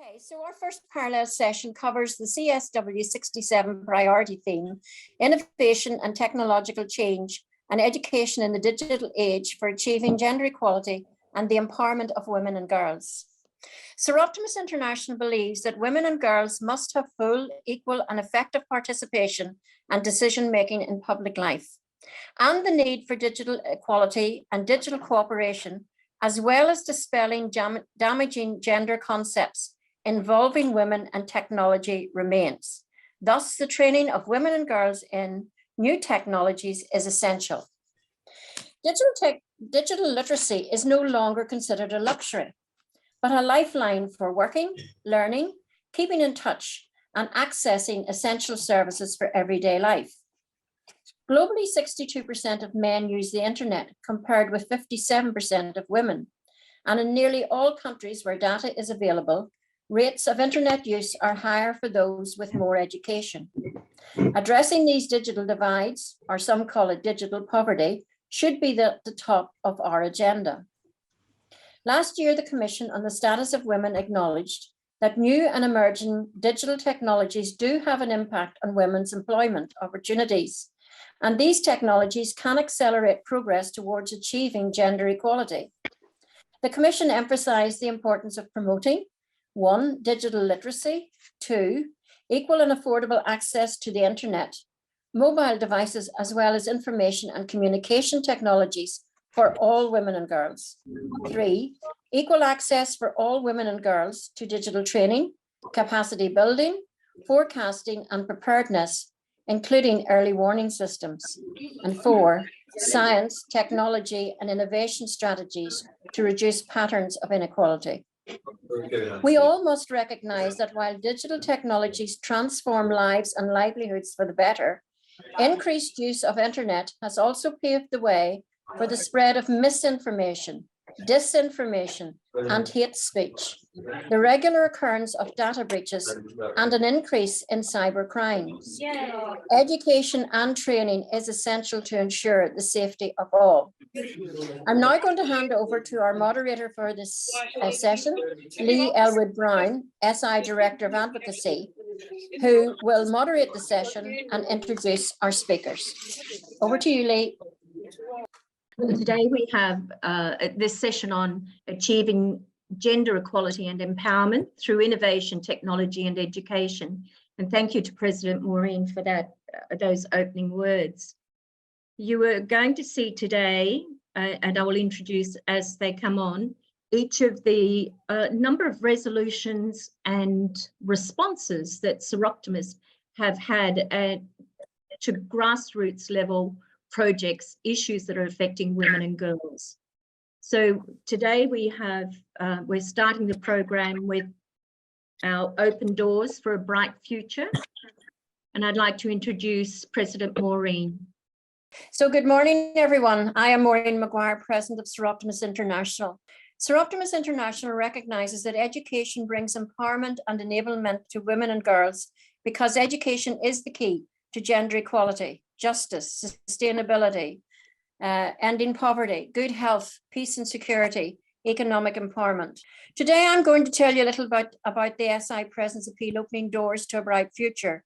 Okay, so our first parallel session covers the CSW67 priority theme, innovation and technological change and education in the digital age for achieving gender equality and the empowerment of women and girls. Soroptimist International believes that women and girls must have full, equal and effective participation and decision-making in public life, and the need for digital equality and digital cooperation, as well as dispelling damaging gender concepts involving women and technology remains. Thus, the training of women and girls in new technologies is essential. Digital literacy is no longer considered a luxury, but a lifeline for working, learning, keeping in touch, and accessing essential services for everyday life. Globally, 62% of men use the internet, compared with 57% of women. And in nearly all countries where data is available, rates of internet use are higher for those with more education. Addressing these digital divides, or some call it digital poverty, should be at the top of our agenda. Last year, the Commission on the Status of Women acknowledged that new and emerging digital technologies do have an impact on women's employment opportunities, and these technologies can accelerate progress towards achieving gender equality. The Commission emphasised the importance of promoting 1, digital literacy, 2, equal and affordable access to the internet, mobile devices, as well as information and communication technologies for all women and girls. 3, equal access for all women and girls to digital training, capacity building, forecasting and preparedness, including early warning systems. And 4, science, technology and innovation strategies to reduce patterns of inequality. We all must recognize that while digital technologies transform lives and livelihoods for the better, increased use of internet has also paved the way for the spread of misinformation, disinformation, and hate speech, the regular occurrence of data breaches, and an increase in cyber crimes. Education and training is essential to ensure the safety of all. I'm now going to hand over to our moderator for this session, Lee Elwood Brown, SI Director of Advocacy, who will moderate the session and introduce our speakers. Over to you, Lee. Today we have this session on achieving gender equality and empowerment through innovation, technology and education. And thank you to President Maureen for those opening words. You are going to see today, and I will introduce as they come on, each of the number of resolutions and responses that Soroptimist have had to grassroots level projects, issues that are affecting women and girls. So today we're starting the program with our Open Doors for a Bright Future. And I'd like to introduce President Maureen. So good morning, everyone. I am Maureen Maguire, President of Soroptimist International. Soroptimist International recognizes that education brings empowerment and enablement to women and girls because education is the key to gender equality, justice, sustainability, ending poverty, good health, peace and security, economic empowerment. Today, I'm going to tell you a little bit about the SI Presence Appeal Opening Doors to a Bright Future,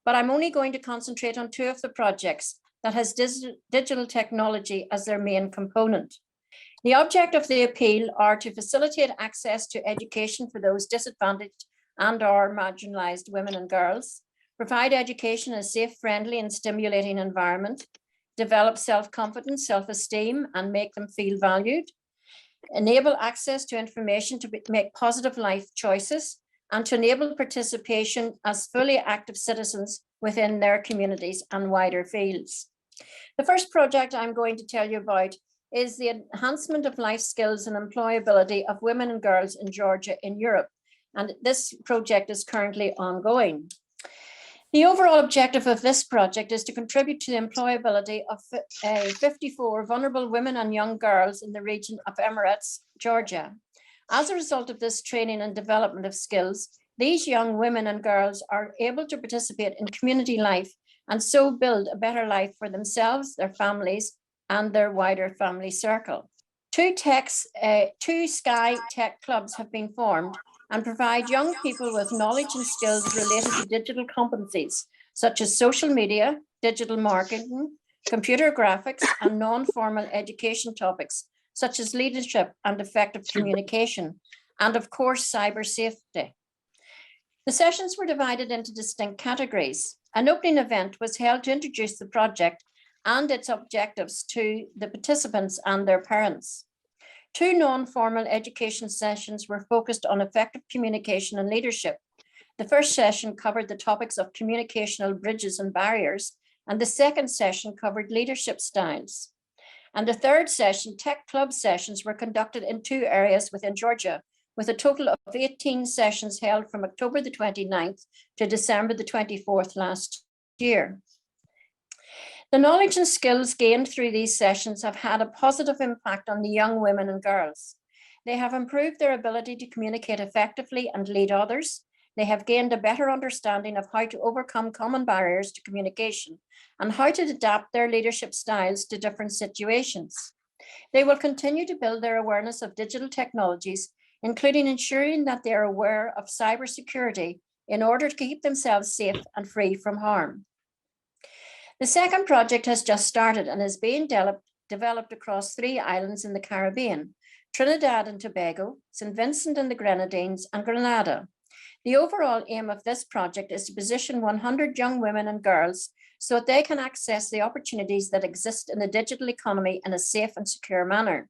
but I'm only going to concentrate on 2 of the projects that has digital technology as their main component. The object of the appeal are to facilitate access to education for those disadvantaged and/or marginalized women and girls, provide education in a safe, friendly and stimulating environment, develop self-confidence, self-esteem and make them feel valued, enable access to information to make positive life choices, and to enable participation as fully active citizens within their communities and wider fields. The first project I'm going to tell you about is the enhancement of life skills and employability of women and girls in Georgia in Europe. And this project is currently ongoing. The overall objective of this project is to contribute to the employability of 54 vulnerable women and young girls in the region of Emirates, Georgia. As a result of this training and development of skills, these young women and girls are able to participate in community life and so build a better life for themselves, their families, and their wider family circle. Two Sky Tech clubs have been formed and provide young people with knowledge and skills related to digital competencies, such as social media, digital marketing, computer graphics, and non-formal education topics, such as leadership and effective communication, and of course, cyber safety. The sessions were divided into distinct categories. An opening event was held to introduce the project and its objectives to the participants and their parents. 2 non-formal education sessions were focused on effective communication and leadership. The first session covered the topics of communicational bridges and barriers, and the second session covered leadership styles. And the third session, tech club sessions, were conducted in 2 areas within Georgia, with a total of 18 sessions held from October the 29th to December the 24th last year. The knowledge and skills gained through these sessions have had a positive impact on the young women and girls. They have improved their ability to communicate effectively and lead others. They have gained a better understanding of how to overcome common barriers to communication and how to adapt their leadership styles to different situations. They will continue to build their awareness of digital technologies, including ensuring that they are aware of cybersecurity in order to keep themselves safe and free from harm. The second project has just started and is being developed across 3 islands in the Caribbean: Trinidad and Tobago, St. Vincent and the Grenadines, and Grenada. The overall aim of this project is to position 100 young women and girls so that they can access the opportunities that exist in the digital economy in a safe and secure manner.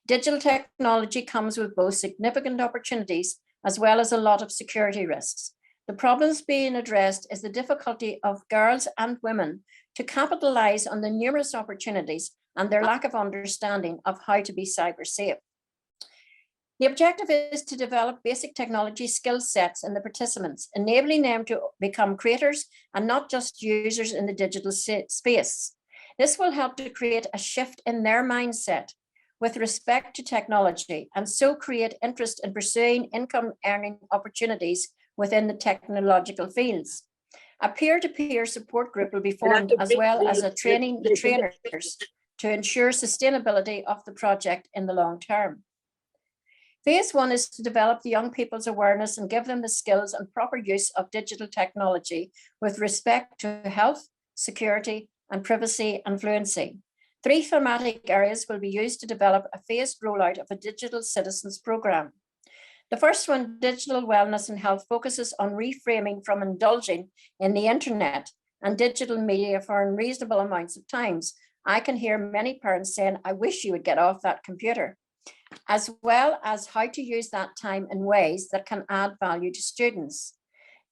Digital technology comes with both significant opportunities as well as a lot of security risks. The problems being addressed is the difficulty of girls and women to capitalize on the numerous opportunities and their lack of understanding of how to be cyber safe. The objective is to develop basic technology skill sets in the participants, enabling them to become creators and not just users in the digital space. This will help to create a shift in their mindset with respect to technology, and so create interest in pursuing income earning opportunities within the technological fields. A peer-to-peer support group will be formed, as well as a training the trainers to ensure sustainability of the project in the long term. Phase 1 is to develop the young people's awareness and give them the skills and proper use of digital technology with respect to health, security, and privacy and fluency. 3 thematic areas will be used to develop a phased rollout of a digital citizens program. The first one, digital wellness and health, focuses on reframing from indulging in the internet and digital media for unreasonable amounts of times. I can hear many parents saying, I wish you would get off that computer, as well as how to use that time in ways that can add value to students.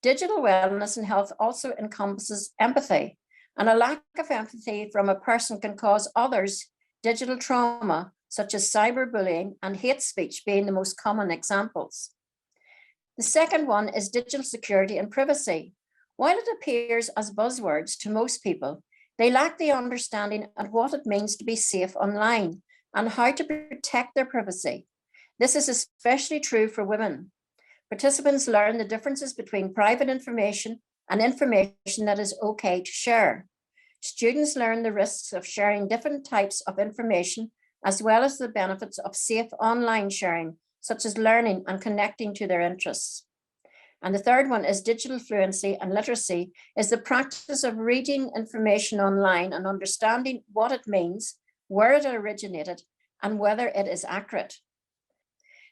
Digital wellness and health also encompasses empathy, and a lack of empathy from a person can cause others digital trauma, such as cyberbullying and hate speech being the most common examples. The second one is digital security and privacy. While it appears as buzzwords to most people, they lack the understanding of what it means to be safe online and how to protect their privacy. This is especially true for women. Participants learn the differences between private information and information that is okay to share. Students learn the risks of sharing different types of information, as well as the benefits of safe online sharing, such as learning and connecting to their interests. And the third one is digital fluency and literacy, is the practice of reading information online and understanding what it means, where it originated, and whether it is accurate.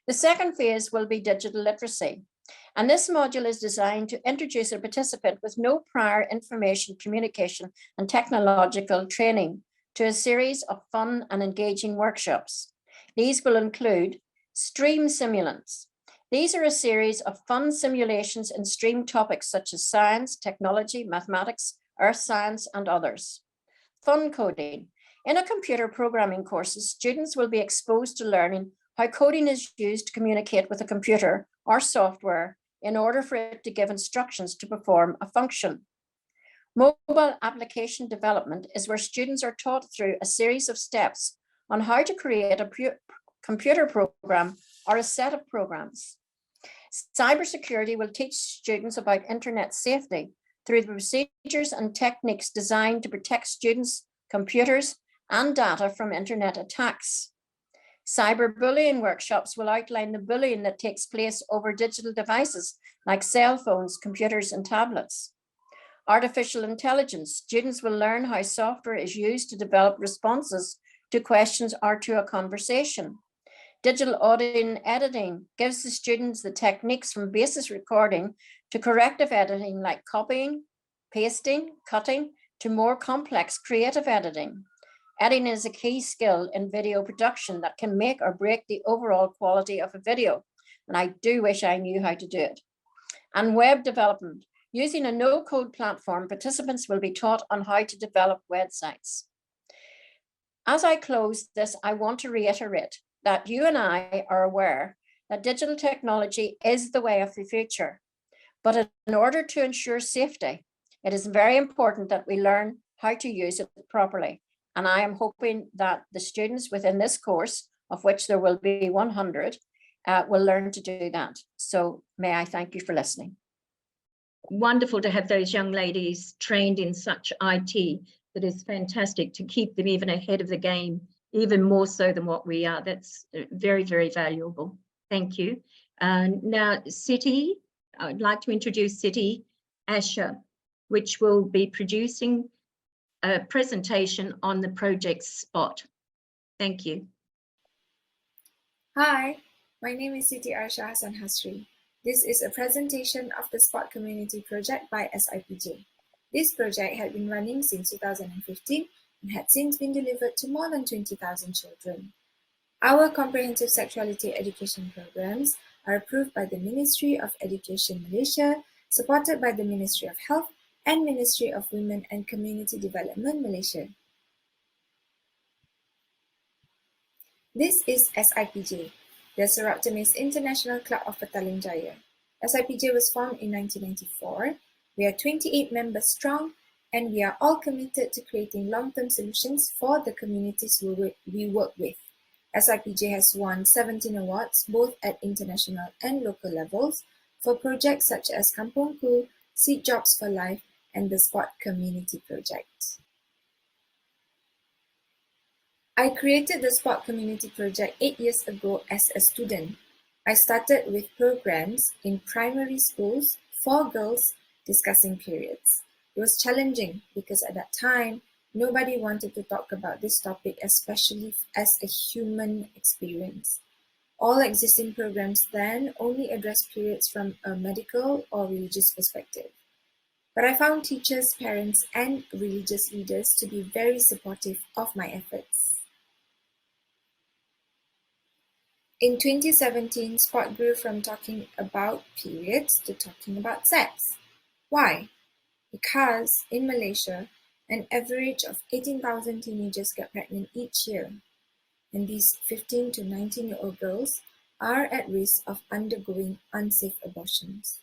The second phase will be digital literacy. And this module is designed to introduce a participant with no prior information, communication, and technological training to a series of fun and engaging workshops. These will include stream simulants. These are a series of fun simulations in stream topics such as science, technology, mathematics, earth science, and others. Fun coding. In a computer programming courses, students will be exposed to learning how coding is used to communicate with a computer or software in order for it to give instructions to perform a function. Mobile application development is where students are taught through a series of steps on how to create a computer program or a set of programs. Cybersecurity will teach students about internet safety through the procedures and techniques designed to protect students' computers and data from internet attacks. Cyberbullying workshops will outline the bullying that takes place over digital devices like cell phones, computers, and tablets. Artificial intelligence, students will learn how software is used to develop responses to questions or to a conversation. Digital audio and editing gives the students the techniques from basic recording to corrective editing like copying, pasting, cutting, to more complex creative editing. Editing is a key skill in video production that can make or break the overall quality of a video. And I do wish I knew how to do it. And web development. Using a no-code platform, participants will be taught on how to develop websites. As I close this, I want to reiterate that you and I are aware that digital technology is the way of the future. But in order to ensure safety, it is very important that we learn how to use it properly. And I am hoping that the students within this course, of which there will be 100, will learn to do that. So may I thank you for listening. Wonderful to have those young ladies trained in such IT. That is fantastic to keep them even ahead of the game, even more so than what we are. That's very, very valuable. Thank you. Now, Siti, I'd like to introduce Siti Asher, which will be producing a presentation on the project SPOT. Thank you. Hi, my name is Siti Arsha Hassan Hasri. This is a presentation of the SPOT Community Project by SIPJ. This project had been running since 2015 and had since been delivered to more than 20,000 children. Our comprehensive sexuality education programs are approved by the Ministry of Education Malaysia, supported by the Ministry of Health and Ministry of Women and Community Development Malaysia. This is SIPJ, the Soroptimist International Club of Petaling Jaya. SIPJ was formed in 1994. We are 28 members strong, and we are all committed to creating long-term solutions for the communities we work with. SIPJ has won 17 awards, both at international and local levels, for projects such as Kampung Ku, Seed Jobs for Life, and the SPOT Community Project. I created the SPOT Community Project 8 years ago as a student. I started with programs in primary schools for girls discussing periods. It was challenging because at that time, nobody wanted to talk about this topic, especially as a human experience. All existing programs then only address periods from a medical or religious perspective. But I found teachers, parents, and religious leaders to be very supportive of my efforts. In 2017, SPOT grew from talking about periods to talking about sex. Why? Because in Malaysia, an average of 18,000 teenagers get pregnant each year. And these 15 to 19-year-old girls are at risk of undergoing unsafe abortions.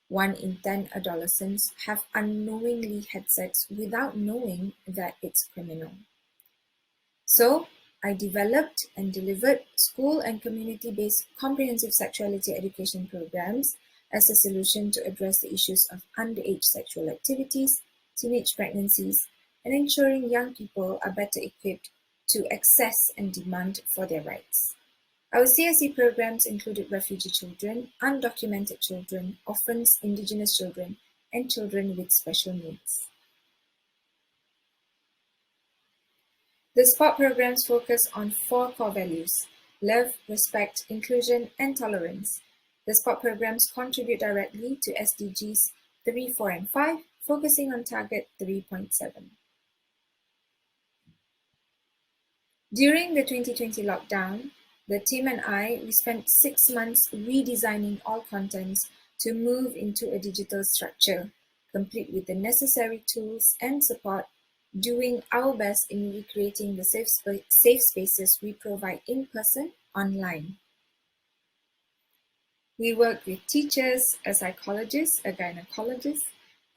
1 in 10 adolescents have unknowingly had sex without knowing that it's criminal. So, I developed and delivered school and community-based comprehensive sexuality education programs as a solution to address the issues of underage sexual activities, teenage pregnancies, and ensuring young people are better equipped to access and demand for their rights. Our CSE programs included refugee children, undocumented children, orphans, indigenous children, and children with special needs. The SPOT programs focus on 4 core values: love, respect, inclusion, and tolerance. The SPOT programs contribute directly to SDGs 3, 4, and 5, focusing on target 3.7. During the 2020 lockdown, the team and we spent 6 months redesigning all contents to move into a digital structure, complete with the necessary tools and support, doing our best in recreating the safe spaces we provide in person, online. We work with teachers, a psychologist, a gynecologist,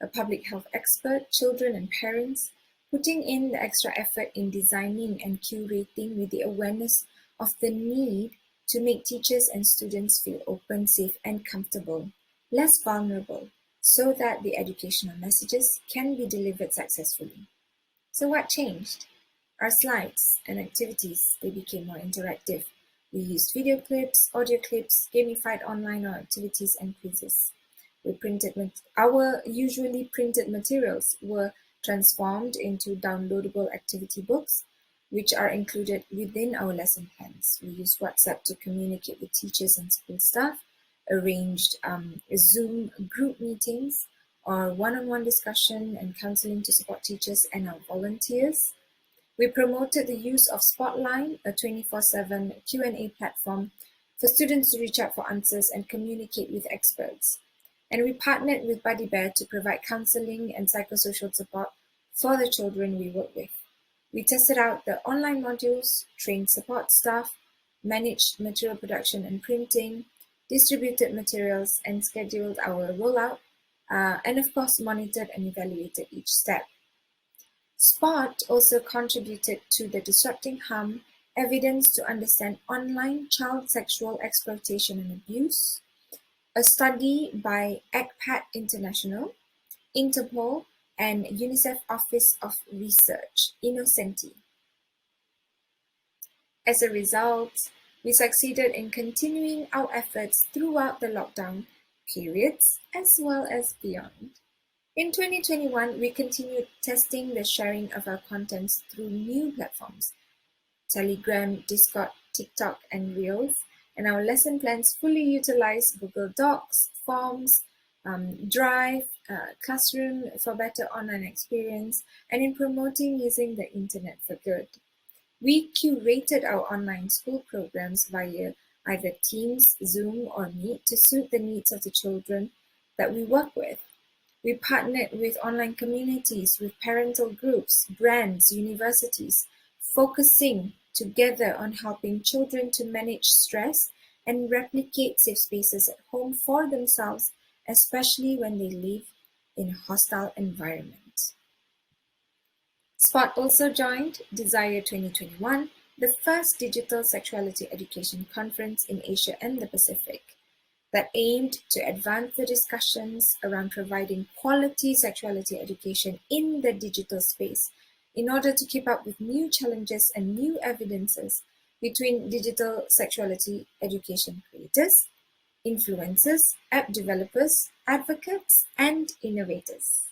a public health expert, children and parents, putting in the extra effort in designing and curating with the awareness of the need to make teachers and students feel open, safe, and comfortable, less vulnerable, so that the educational messages can be delivered successfully. So what changed? Our slides and activities, they became more interactive. We used video clips, audio clips, gamified online activities, and quizzes. Our usually printed materials were transformed into downloadable activity books, which are included within our lesson plans. We used WhatsApp to communicate with teachers and school staff, arranged Zoom group meetings or one-on-one discussion and counseling to support teachers and our volunteers. We promoted the use of Spotline, a 24/7 Q&A platform for students to reach out for answers and communicate with experts. And we partnered with Buddy Bear to provide counseling and psychosocial support for the children we work with. We tested out the online modules, trained support staff, managed material production and printing, distributed materials, and scheduled our rollout, and of course monitored and evaluated each step. Spot also contributed to the Disrupting Harm Evidence to Understand Online Child Sexual Exploitation and Abuse, a study by ECPAT International, Interpol, and UNICEF Office of Research, Innocenti. As a result, we succeeded in continuing our efforts throughout the lockdown periods as well as beyond. In 2021, we continued testing the sharing of our contents through new platforms, Telegram, Discord, TikTok, and Reels, and our lesson plans fully utilize Google Docs, Forms, Drive, Classroom for better online experience, and in promoting using the internet for good. We curated our online school programs via either Teams, Zoom, or Meet to suit the needs of the children that we work with. We partnered with online communities, with parental groups, brands, universities, focusing together on helping children to manage stress and replicate safe spaces at home for themselves, especially when they live in a hostile environment. Spot also joined Desire 2021, the first digital sexuality education conference in Asia and the Pacific, that aimed to advance the discussions around providing quality sexuality education in the digital space in order to keep up with new challenges and new evidences between digital sexuality education creators, influencers, app developers, advocates, and innovators.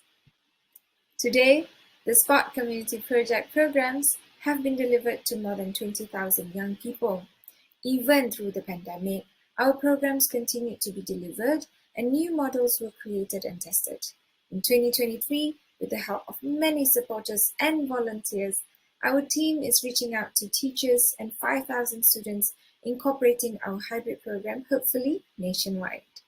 Today, the Spot Community Project programs have been delivered to more than 20,000 young people. Even through the pandemic, our programs continued to be delivered and new models were created and tested. In 2023, with the help of many supporters and volunteers, our team is reaching out to teachers and 5,000 students, incorporating our hybrid program, hopefully nationwide.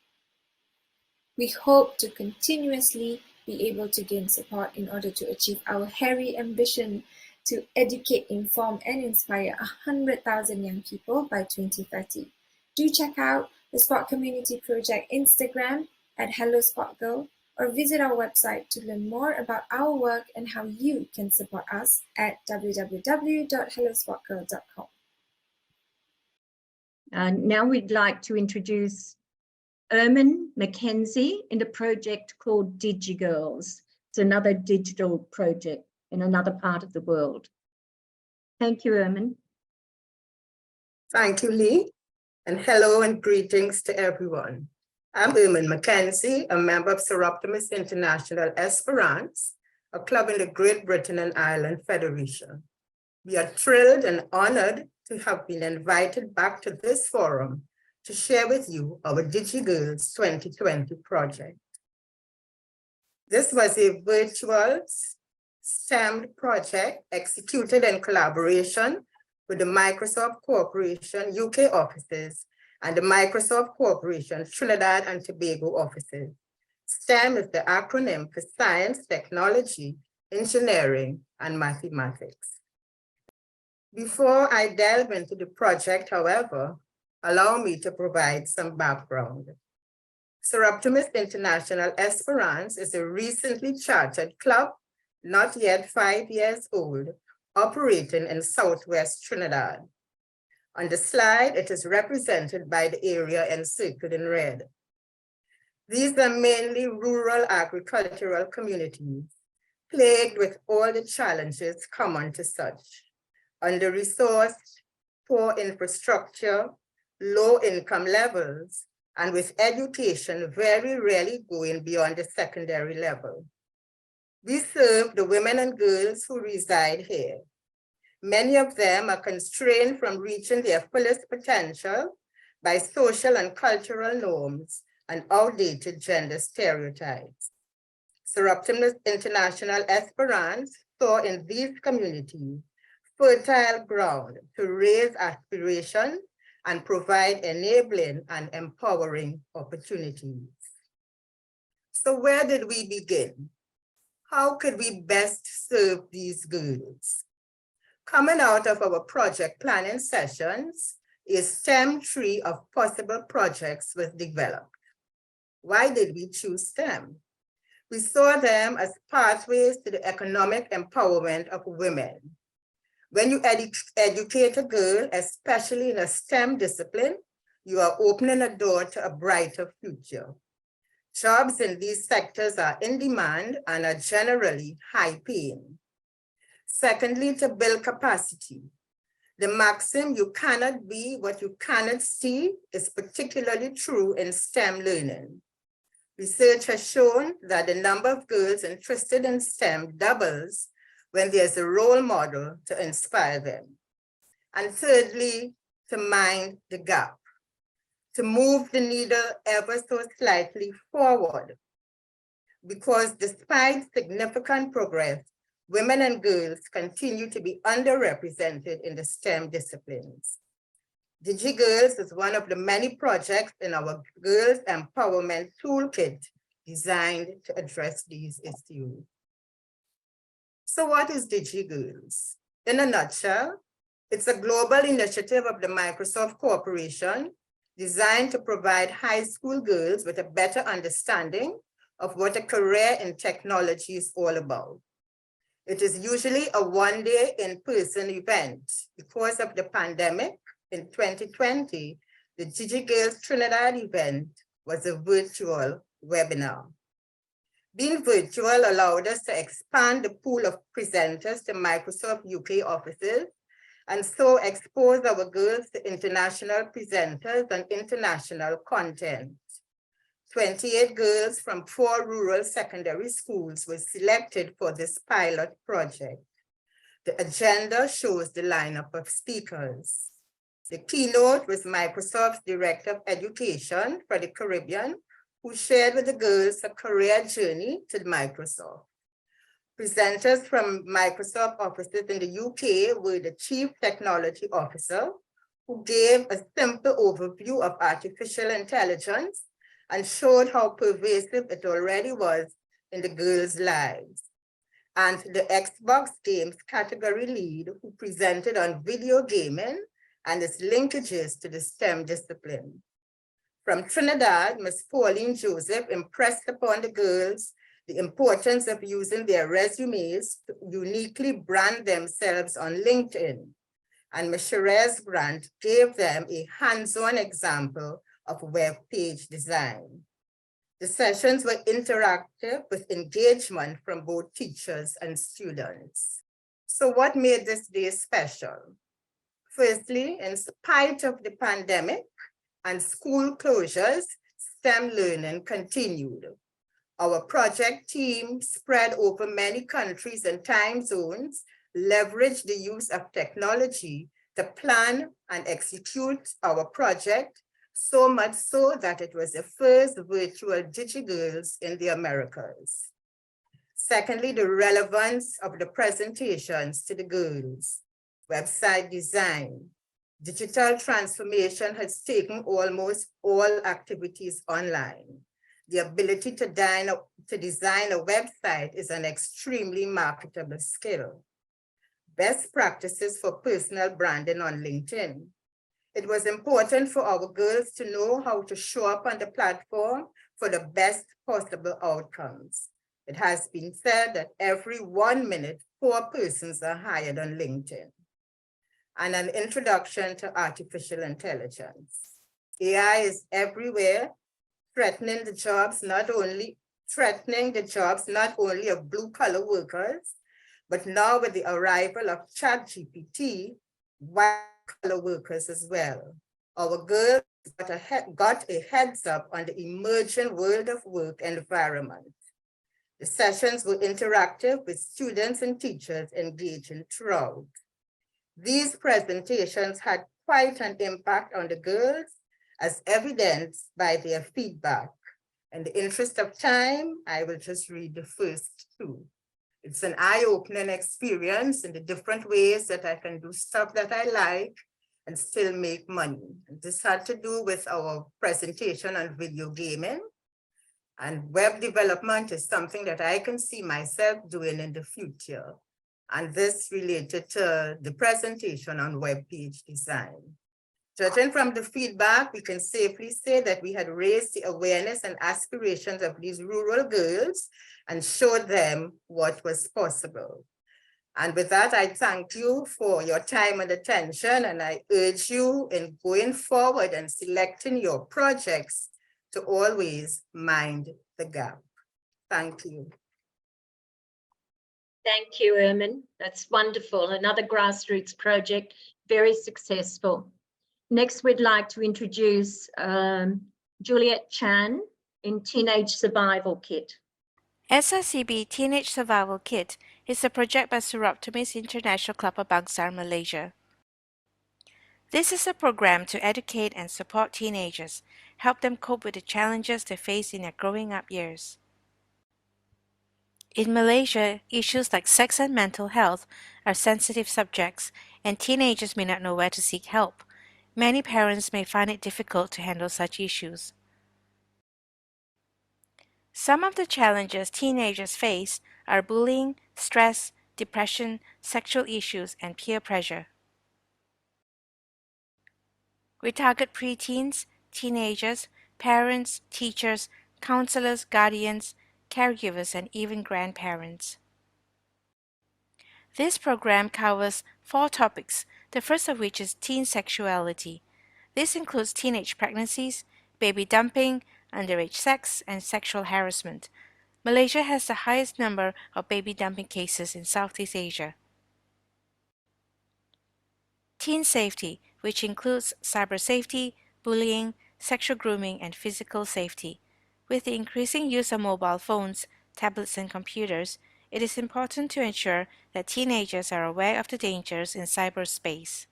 We hope to continuously be able to gain support in order to achieve our hairy ambition to educate, inform, and inspire 100,000 young people by 2030. Do check out the Spot Community Project Instagram at Hello Spot Girl, or visit our website to learn more about our work and how you can support us at www.hellospotgirl.com. Now we'd like to introduce Ermin Mackenzie in a project called DigiGirls. It's another digital project in another part of the world. Thank you, Ermin. Thank you, Lee, and hello and greetings to everyone. I'm Ermin Mackenzie, a member of Soroptimist International Esperance, a club in the Great Britain and Ireland Federation. We are thrilled and honored to have been invited back to this forum to share with you our DigiGirls 2020 project. This was a virtual STEM project executed in collaboration with the Microsoft Corporation UK offices and the Microsoft Corporation Trinidad and Tobago offices. STEM is the acronym for Science, Technology, Engineering, and Mathematics. Before I delve into the project, however, allow me to provide some background. Soroptimist International Esperance is a recently chartered club, not yet 5 years old, operating in Southwest Trinidad. On the slide, it is represented by the area encircled in red. These are mainly rural agricultural communities, plagued with all the challenges common to such: under-resourced, poor infrastructure, low income levels, and with education very rarely going beyond the secondary level. We serve the women and girls who reside here. Many of them are constrained from reaching their fullest potential by social and cultural norms and outdated gender stereotypes. Soroptimist International Esperance saw in these communities fertile ground to raise aspiration and provide enabling and empowering opportunities. So where did we begin? How could we best serve these girls? Coming out of our project planning sessions, a STEM tree of possible projects was developed. Why did we choose STEM? We saw them as pathways to the economic empowerment of women. When you educate a girl, especially in a STEM discipline, you are opening a door to a brighter future. Jobs in these sectors are in demand and are generally high paying. Secondly, to build capacity. The maxim, you cannot be what you cannot see, is particularly true in STEM learning. Research has shown that the number of girls interested in STEM doubles when there's a role model to inspire them. And thirdly, to mind the gap, to move the needle ever so slightly forward. Because despite significant progress, women and girls continue to be underrepresented in the STEM disciplines. DigiGirls is one of the many projects in our Girls Empowerment Toolkit designed to address these issues. So what is DigiGirls? In a nutshell, it's a global initiative of the Microsoft Corporation designed to provide high school girls with a better understanding of what a career in technology is all about. It is usually a one-day in-person event. Because of the pandemic in 2020, the DigiGirls Trinidad event was a virtual webinar. Being virtual allowed us to expand the pool of presenters to Microsoft UK offices and so expose our girls to international presenters and international content. 28 girls from 4 rural secondary schools were selected for this pilot project. The agenda shows the lineup of speakers. The keynote was Microsoft's Director of Education for the Caribbean, who shared with the girls a career journey to Microsoft. Presenters from Microsoft offices in the UK were the Chief Technology Officer, who gave a simple overview of artificial intelligence and showed how pervasive it already was in the girls' lives. And the Xbox Games category lead, who presented on video gaming and its linkages to the STEM discipline. From Trinidad, Ms. Pauline Joseph impressed upon the girls the importance of using their resumes to uniquely brand themselves on LinkedIn. And Ms. Sherez Grant gave them a hands-on example of web page design. The sessions were interactive with engagement from both teachers and students. So what made this day special? Firstly, in spite of the pandemic and school closures, STEM learning continued. Our project team, spread over many countries and time zones, leveraged the use of technology to plan and execute our project, so much so that it was the first virtual DigiGirls in the Americas. Secondly, the relevance of the presentations to the girls. Website design. Digital transformation has taken almost all activities online. The ability to design a website is an extremely marketable skill. Best practices for personal branding on LinkedIn. It was important for our girls to know how to show up on the platform for the best possible outcomes. It has been said that every 1 minute, 4 persons are hired on LinkedIn. And an introduction to artificial intelligence. AI is everywhere, threatening the jobs not only of blue-collar workers, but now with the arrival of ChatGPT, color workers as well. Our girls got a heads up on the emerging world of work environment. The sessions were interactive with students and teachers engaging throughout. These presentations had quite an impact on the girls, as evidenced by their feedback. In the interest of time, I will just read the first two. It's an eye-opening experience in the different ways that I can do stuff that I like and still make money. And this had to do with our presentation on video gaming. And web development is something that I can see myself doing in the future. And this related to the presentation on web page design. Judging from the feedback, we can safely say that we had raised the awareness and aspirations of these rural girls and showed them what was possible. And with that, I thank you for your time and attention, and I urge you in going forward and selecting your projects to always mind the gap. Thank you. Thank you, Ermin. That's wonderful. Another grassroots project, very successful. Next, we'd like to introduce Juliet Chan in Teenage Survival Kit. SICB Teenage Survival Kit is a project by Soroptimist International Club of Bangsar, Malaysia. This is a program to educate and support teenagers, help them cope with the challenges they face in their growing up years. In Malaysia, issues like sex and mental health are sensitive subjects, and teenagers may not know where to seek help. Many parents may find it difficult to handle such issues. Some of the challenges teenagers face are bullying, stress, depression, sexual issues, and peer pressure. We target preteens, teenagers, parents, teachers, counselors, guardians, caregivers, and even grandparents. This program covers 4 topics, the first of which is teen sexuality. This includes teenage pregnancies, baby dumping, underage sex, and sexual harassment. Malaysia has the highest number of baby dumping cases in Southeast Asia. Teen safety, which includes cyber safety, bullying, sexual grooming, and physical safety. With the increasing use of mobile phones, tablets, and computers, it is important to ensure that teenagers are aware of the dangers in cyberspace.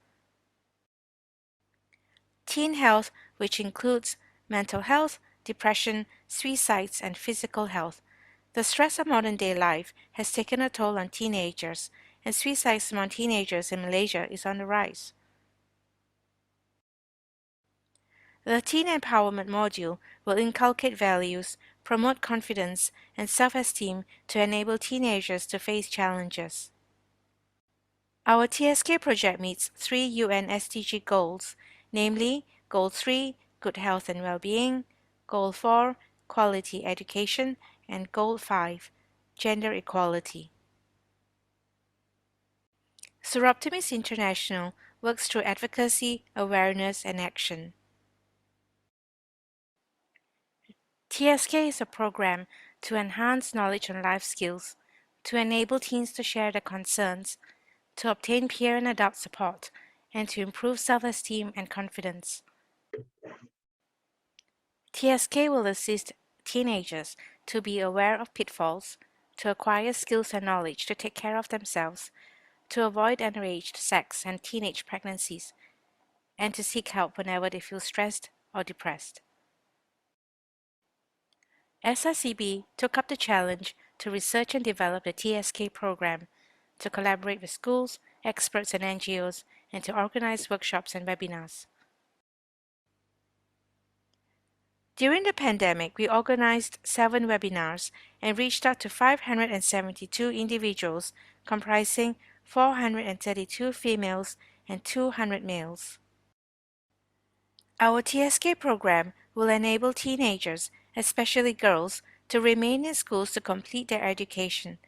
Teen health, which includes mental health, depression, suicides, and physical health. The stress of modern-day life has taken a toll on teenagers, and suicides among teenagers in Malaysia is on the rise. The Teen Empowerment module will inculcate values, promote confidence, and self-esteem to enable teenagers to face challenges. Our TSK project meets 3 UN SDG goals, namely Goal 3, Good Health and Well-being, Goal 4, Quality Education, and Goal 5, Gender Equality. Soroptimist International works through advocacy, awareness, and action. TSK is a program to enhance knowledge on life skills, to enable teens to share their concerns, to obtain peer and adult support, and to improve self-esteem and confidence. TSK will assist teenagers to be aware of pitfalls, to acquire skills and knowledge to take care of themselves, to avoid underage sex and teenage pregnancies, and to seek help whenever they feel stressed or depressed. SICB took up the challenge to research and develop the TSK program, to collaborate with schools, experts, and NGOs, and to organize workshops and webinars. During the pandemic, we organized 7 webinars and reached out to 572 individuals, comprising 432 females and 200 males. Our TSK program will enable teenagers, especially girls, to remain in schools to complete their education.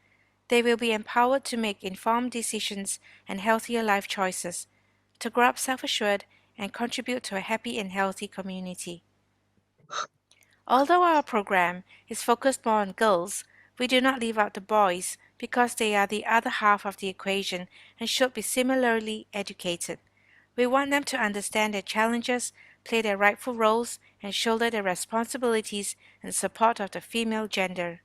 They will be empowered to make informed decisions and healthier life choices, to grow up self-assured and contribute to a happy and healthy community. Although our program is focused more on girls, we do not leave out the boys because they are the other half of the equation and should be similarly educated. We want them to understand their challenges, play their rightful roles, and shoulder their responsibilities in support of the female gender.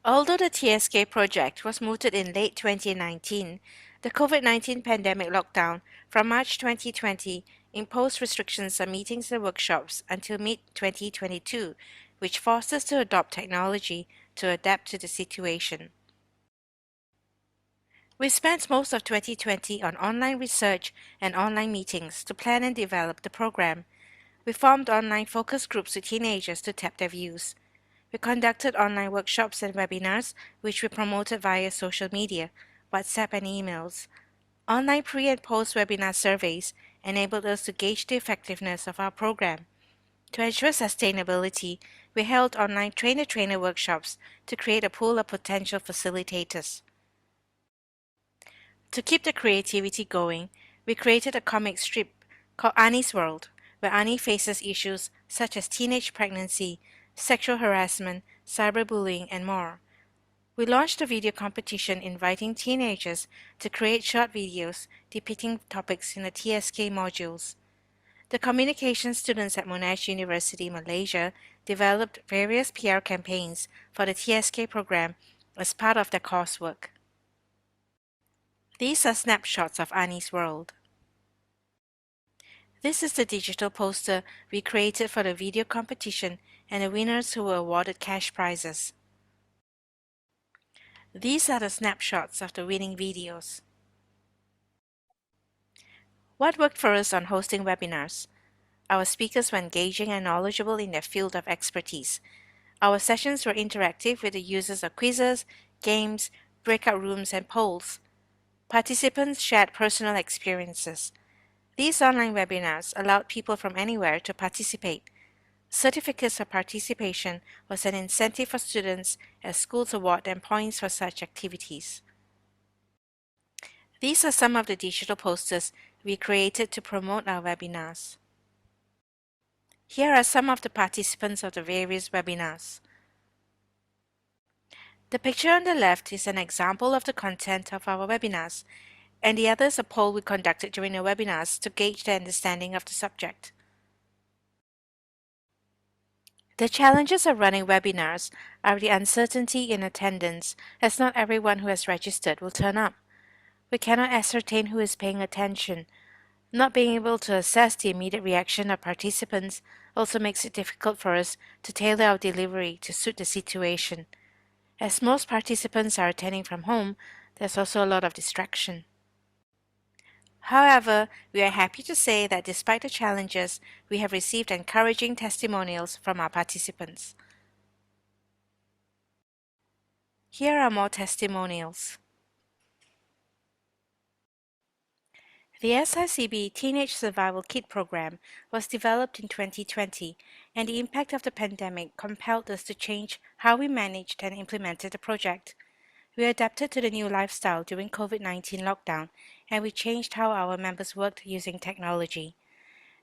Although the TSK project was mooted in late 2019, the COVID-19 pandemic lockdown from March 2020 imposed restrictions on meetings and workshops until mid-2022, which forced us to adopt technology to adapt to the situation. We spent most of 2020 on online research and online meetings to plan and develop the program. We formed online focus groups with teenagers to tap their views. We conducted online workshops and webinars, which we promoted via social media, WhatsApp and emails. Online pre- and post-webinar surveys enabled us to gauge the effectiveness of our program. To ensure sustainability, we held online trainer-trainer workshops to create a pool of potential facilitators. To keep the creativity going, we created a comic strip called Annie's World, where Annie faces issues such as teenage pregnancy, sexual harassment, cyberbullying, and more. We launched a video competition inviting teenagers to create short videos depicting topics in the TSK modules. The communication students at Monash University, Malaysia, developed various PR campaigns for the TSK program as part of their coursework. These are snapshots of Annie's World. This is the digital poster we created for the video competition and the winners who were awarded cash prizes. These are the snapshots of the winning videos. What worked for us on hosting webinars? Our speakers were engaging and knowledgeable in their field of expertise. Our sessions were interactive with the users of quizzes, games, breakout rooms, and polls. Participants shared personal experiences. These online webinars allowed people from anywhere to participate. Certificates of participation was an incentive for students as schools award them points for such activities. These are some of the digital posters we created to promote our webinars. Here are some of the participants of the various webinars. The picture on the left is an example of the content of our webinars, and the other is a poll we conducted during the webinars to gauge their understanding of the subject. The challenges of running webinars are the uncertainty in attendance, as not everyone who has registered will turn up. We cannot ascertain who is paying attention. Not being able to assess the immediate reaction of participants also makes it difficult for us to tailor our delivery to suit the situation. As most participants are attending from home, there's also a lot of distraction. However, we are happy to say that despite the challenges, we have received encouraging testimonials from our participants. Here are more testimonials. The SICB Teenage Survival Kit program was developed in 2020, and the impact of the pandemic compelled us to change how we managed and implemented the project. We adapted to the new lifestyle during COVID-19 lockdown, and we changed how our members worked using technology.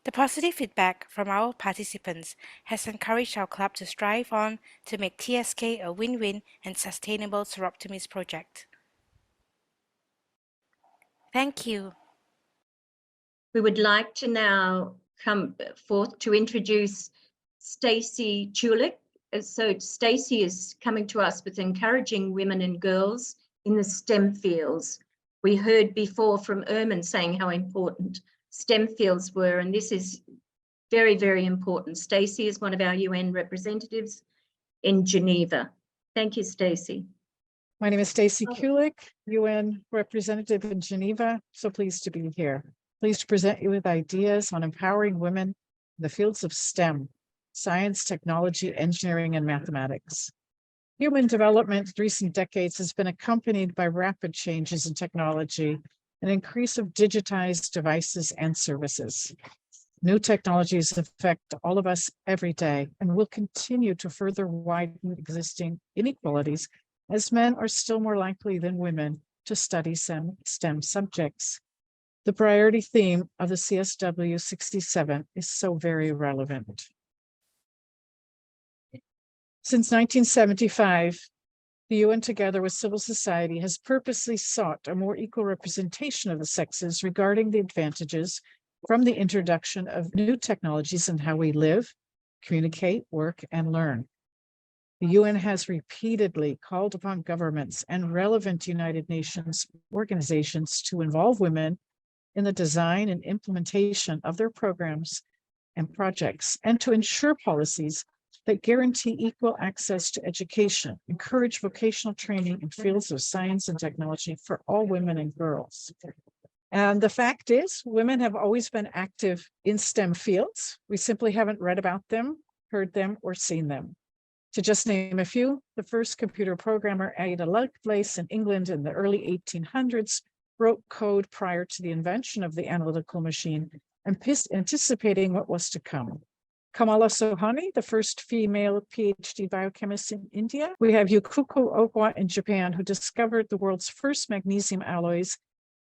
The positive feedback from our participants has encouraged our club to strive on to make TSK a win-win and sustainable Soroptimist project. Thank you. We would like to now come forth to introduce Stacey Chulik. So Stacey is coming to us with encouraging women and girls in the STEM fields. We heard before from Erman saying how important STEM fields were, and this is very, very important. Stacey is one of our UN representatives in Geneva. Thank you, Stacey. My name is Stacey Kulik, UN representative in Geneva. So pleased to be here. Pleased to present you with ideas on empowering women in the fields of STEM, science, technology, engineering, and mathematics. Human development in recent decades has been accompanied by rapid changes in technology, an increase of digitized devices and services. New technologies affect all of us every day and will continue to further widen existing inequalities as men are still more likely than women to study some STEM subjects. The priority theme of the CSW67 is so very relevant. Since 1975, The UN, together with civil society, has purposely sought a more equal representation of the sexes regarding the advantages from the introduction of new technologies in how we live, communicate, work, and learn. The UN has repeatedly called upon governments and relevant United Nations organizations to involve women in the design and implementation of their programs and projects, and to ensure policies that guarantee equal access to education, encourage vocational training in fields of science and technology for all women and girls. And the fact is, women have always been active in STEM fields. We simply haven't read about them, heard them, or seen them. To just name a few, the first computer programmer, Ada Lovelace, in England in the early 1800s, wrote code prior to the invention of the analytical machine, anticipating what was to come. Kamala Sohani, the first female PhD biochemist in India. We have Yukuko Ogawa in Japan, who discovered the world's first magnesium alloys,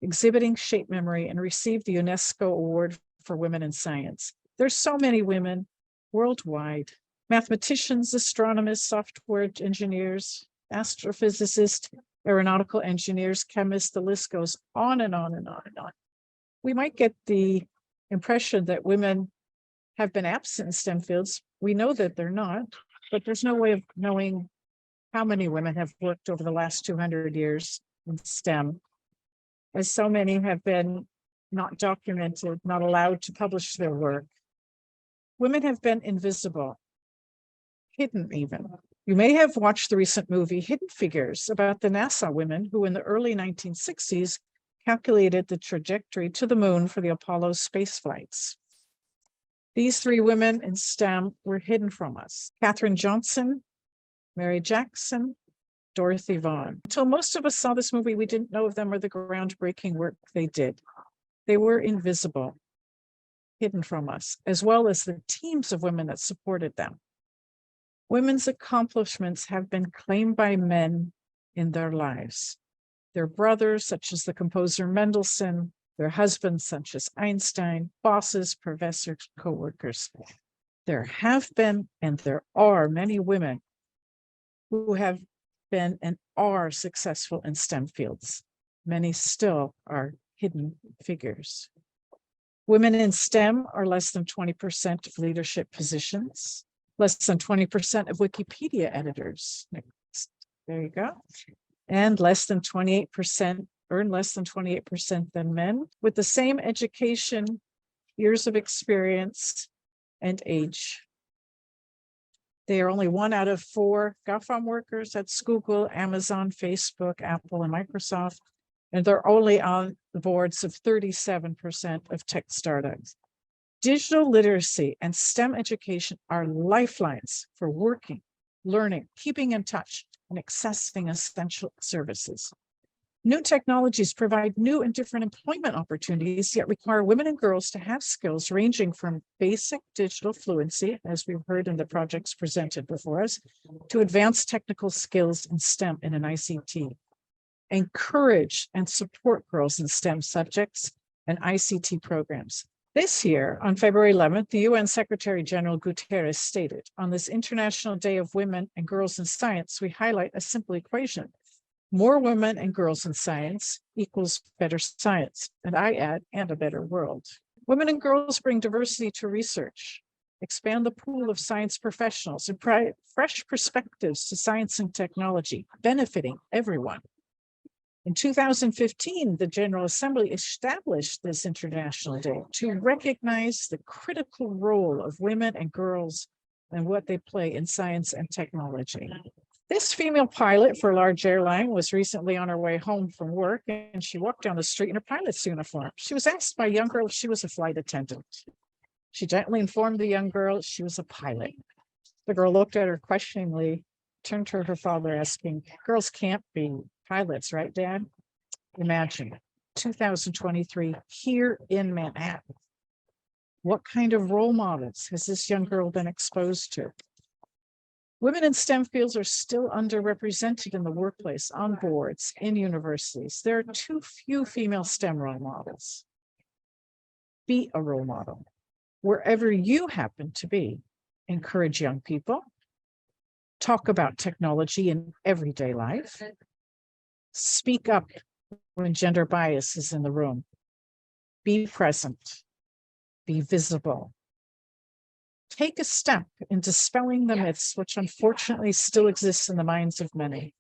exhibiting shape memory, and received the UNESCO Award for Women in Science. There's so many women worldwide. Mathematicians, astronomers, software engineers, astrophysicists, aeronautical engineers, chemists, the list goes on and on and on and on. We might get the impression that women have been absent in STEM fields. We know that they're not, but there's no way of knowing how many women have worked over the last 200 years in STEM, as so many have been not documented, not allowed to publish their work. Women have been invisible, hidden even. You may have watched the recent movie Hidden Figures about the NASA women who in the early 1960s calculated the trajectory to the moon for the Apollo space flights. These three women in STEM were hidden from us: Katherine Johnson, Mary Jackson, Dorothy Vaughan. Until most of us saw this movie, we didn't know of them or the groundbreaking work they did. They were invisible, hidden from us, as well as the teams of women that supported them. Women's accomplishments have been claimed by men in their lives. Their brothers, such as the composer Mendelssohn, their husbands, such as Einstein, bosses, professors, co-workers. There have been and there are many women who have been and are successful in STEM fields. Many still are hidden figures. Women in STEM are less than 20% of leadership positions, less than 20% of Wikipedia editors. Next. There you go. And less than 28%, earn less than 28% than men, with the same education, years of experience, and age. They are only 1 out of 4 GAFAM workers. That's Google, Amazon, Facebook, Apple, and Microsoft. And they're only on the boards of 37% of tech startups. Digital literacy and STEM education are lifelines for working, learning, keeping in touch, and accessing essential services. New technologies provide new and different employment opportunities, yet require women and girls to have skills ranging from basic digital fluency, as we've heard in the projects presented before us, to advanced technical skills in STEM and in ICT. Encourage and support girls in STEM subjects and ICT programs. This year, on February 11th, the UN Secretary General Guterres stated, "On this International Day of Women and Girls in Science, we highlight a simple equation. More women and girls in science equals better science," and I add, and a better world. Women and girls bring diversity to research, expand the pool of science professionals, and provide fresh perspectives to science and technology, benefiting everyone. In 2015, the General Assembly established this International Day to recognize the critical role of women and girls and what they play in science and technology. This female pilot for a large airline was recently on her way home from work, and she walked down the street in her pilot's uniform. She was asked by a young girl if she was a flight attendant. She gently informed the young girl she was a pilot. The girl looked at her questioningly, turned to her father asking, "Girls can't be pilots, right, Dad?" Imagine 2023 here in Manhattan. What kind of role models has this young girl been exposed to? Women in STEM fields are still underrepresented in the workplace, on boards, in universities. There are too few female STEM role models. Be a role model. Wherever you happen to be, encourage young people Talk about technology in everyday life. Speak up when gender bias is in the room. Be present. Be visible. Take a step in dispelling the myths which unfortunately still exist in the minds of many.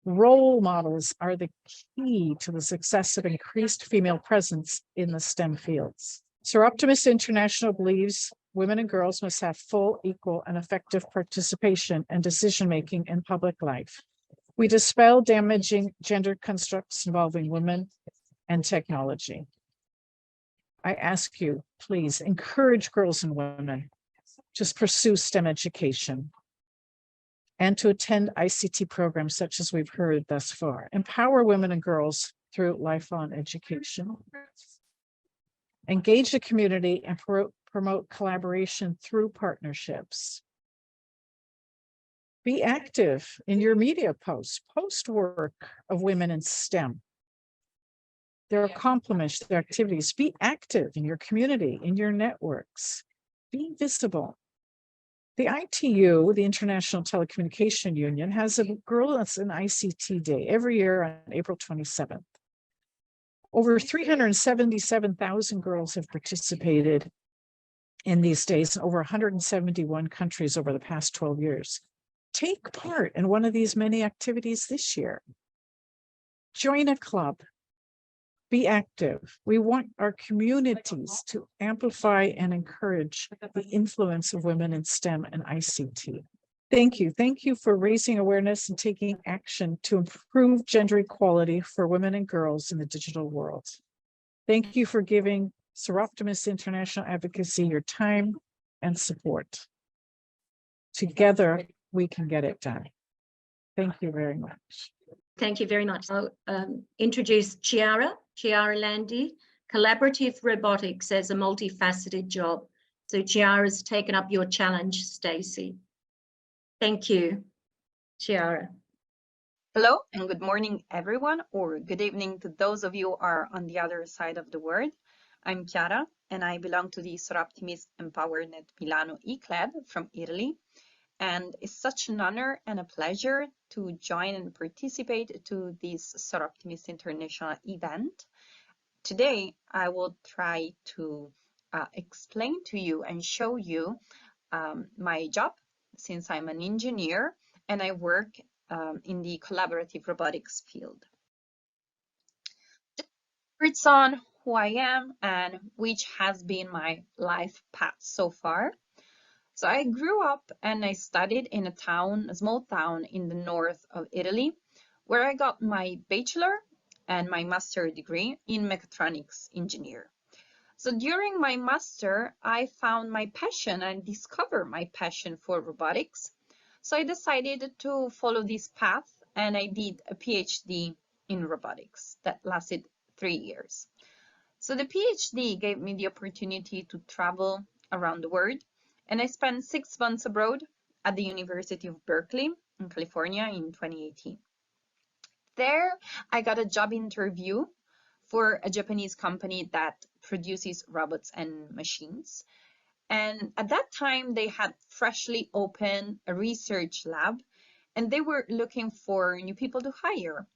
Role models are the key to the success of increased female presence in the STEM fields. Soroptimist International believes women and girls must have full, equal, and effective participation and decision-making in public life. We dispel damaging gender constructs involving women and technology. I ask you, please encourage girls and women to pursue STEM education and to attend ICT programs such as we've heard thus far. Empower women and girls through lifelong education. Engage the community and promote collaboration through partnerships. Be active in your media posts. Post work of women in STEM. Their accomplishments, their activities. Be active in your community, in your networks. Be visible. The ITU, the International Telecommunication Union, has a Girls in ICT Day every year on April 27th. Over 377,000 girls have participated in these days in over 171 countries over the past 12 years. Take part in one of these many activities this year. Join a club. Be active. We want our communities to amplify and encourage the influence of women in STEM and ICT. Thank you. Thank you for raising awareness and taking action to improve gender equality for women and girls in the digital world. Thank you for giving Soroptimist International Advocacy your time and support. Together, we can get it done. Thank you very much. Thank you very much. I'll introduce Chiara Landi, Collaborative Robotics as a multifaceted job. So Chiara's taken up your challenge, Stacey. Thank you, Chiara. Hello and good morning, everyone, or good evening to those of you who are on the other side of the world. I'm Chiara, and I belong to the Soroptimist Empowernet Milano eClub from Italy. And it's such an honor and a pleasure to join and participate to this Soroptimist International event. Today, I will try to explain to you and show you my job, since I'm an engineer and I work in the collaborative robotics field. It's on who I am and which has been my life path so far. So I grew up and I studied in a small town in the north of Italy, where I got my bachelor and my master degree in mechatronics engineer. So during my master, I found my passion and discovered my passion for robotics. So I decided to follow this path and I did a PhD in robotics that lasted 3 years. So the PhD gave me the opportunity to travel around the world, and I spent 6 months abroad at the University of Berkeley in California in 2018. There, I got a job interview for a Japanese company that produces robots and machines. And at that time, they had freshly opened a research lab, and they were looking for new people to hire.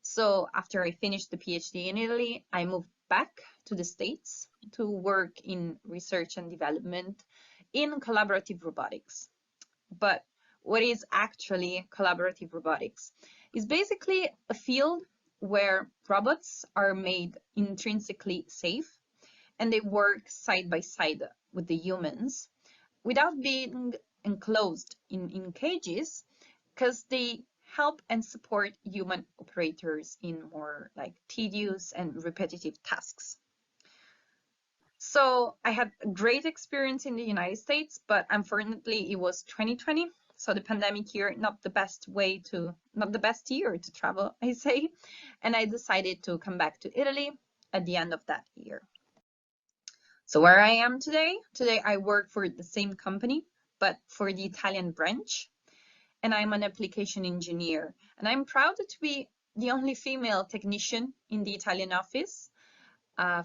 So after I finished the PhD in Italy, I moved back to the States to work in research and development in collaborative robotics. But what is actually collaborative robotics? It's basically a field where robots are made intrinsically safe and they work side by side with the humans without being enclosed in cages, because they help and support human operators in more like tedious and repetitive tasks. So I had a great experience in the United States, but unfortunately it was 2020. So the pandemic year, not the best year to travel, I say. And I decided to come back to Italy at the end of that year. So where I am today I work for the same company, but for the Italian branch. And I'm an application engineer. And I'm proud to be the only female technician in the Italian office.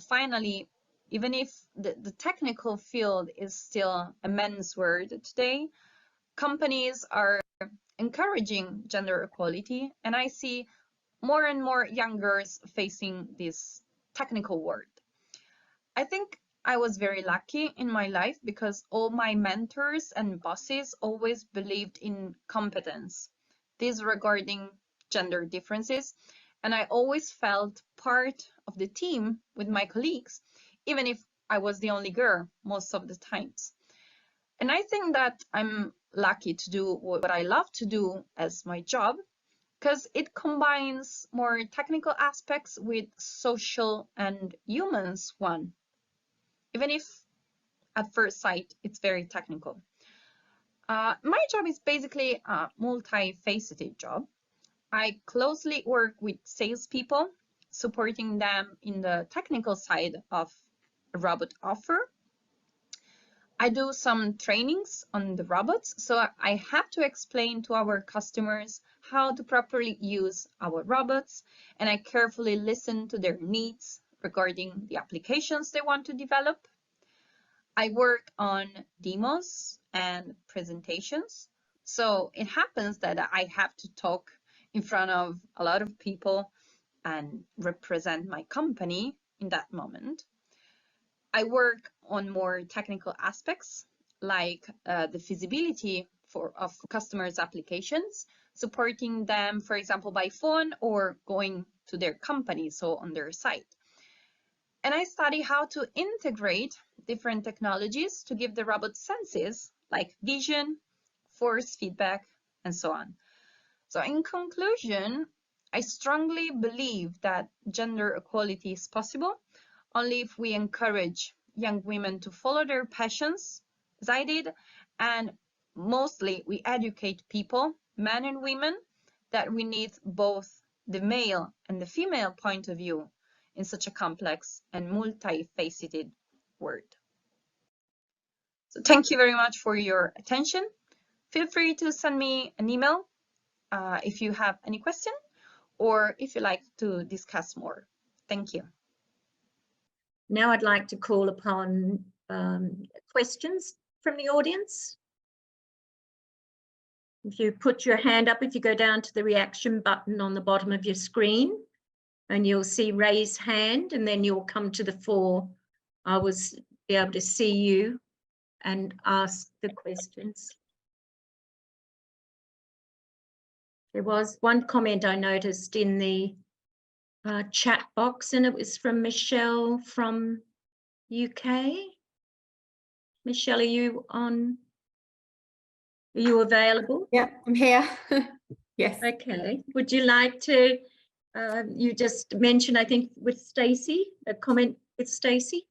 Finally, even if the technical field is still a men's word today, companies are encouraging gender equality, and I see more and more young girls facing this technical world. I think I was very lucky in my life because all my mentors and bosses always believed in competence, disregarding gender differences, and I always felt part of the team with my colleagues, even if I was the only girl most of the times. And I think that I'm lucky to do what I love to do as my job, because it combines more technical aspects with social and humans one, even if at first sight it's very technical. My job is basically a multifaceted job. I closely work with salespeople, supporting them in the technical side of a robot offer. I do some trainings on the robots, so I have to explain to our customers how to properly use our robots, and I carefully listen to their needs regarding the applications they want to develop. I work on demos and presentations, so it happens that I have to talk in front of a lot of people and represent my company in that moment. I work on more technical aspects like the feasibility of customers' applications, supporting them, for example, by phone or going to their company, so on their site. And I study how to integrate different technologies to give the robot senses like vision, force feedback, and so on. So in conclusion, I strongly believe that gender equality is possible only if we encourage young women to follow their passions, as I did, and mostly we educate people, men and women, that we need both the male and the female point of view in such a complex and multifaceted world. So thank you very much for your attention. Feel free to send me an email if you have any question or if you like to discuss more. Thank you. Now I'd like to call upon questions from the audience. If you put your hand up, if you go down to the reaction button on the bottom of your screen, and you'll see raise hand, and then you'll come to the fore. I will be able to see you and ask the questions. There was one comment I noticed in the chat box, and it was from Michelle from UK. Michelle, are you on? Are you available? Yeah, I'm here. Yes. Okay. Would you like to? You just mentioned, I think, with Stacey, a comment with Stacey.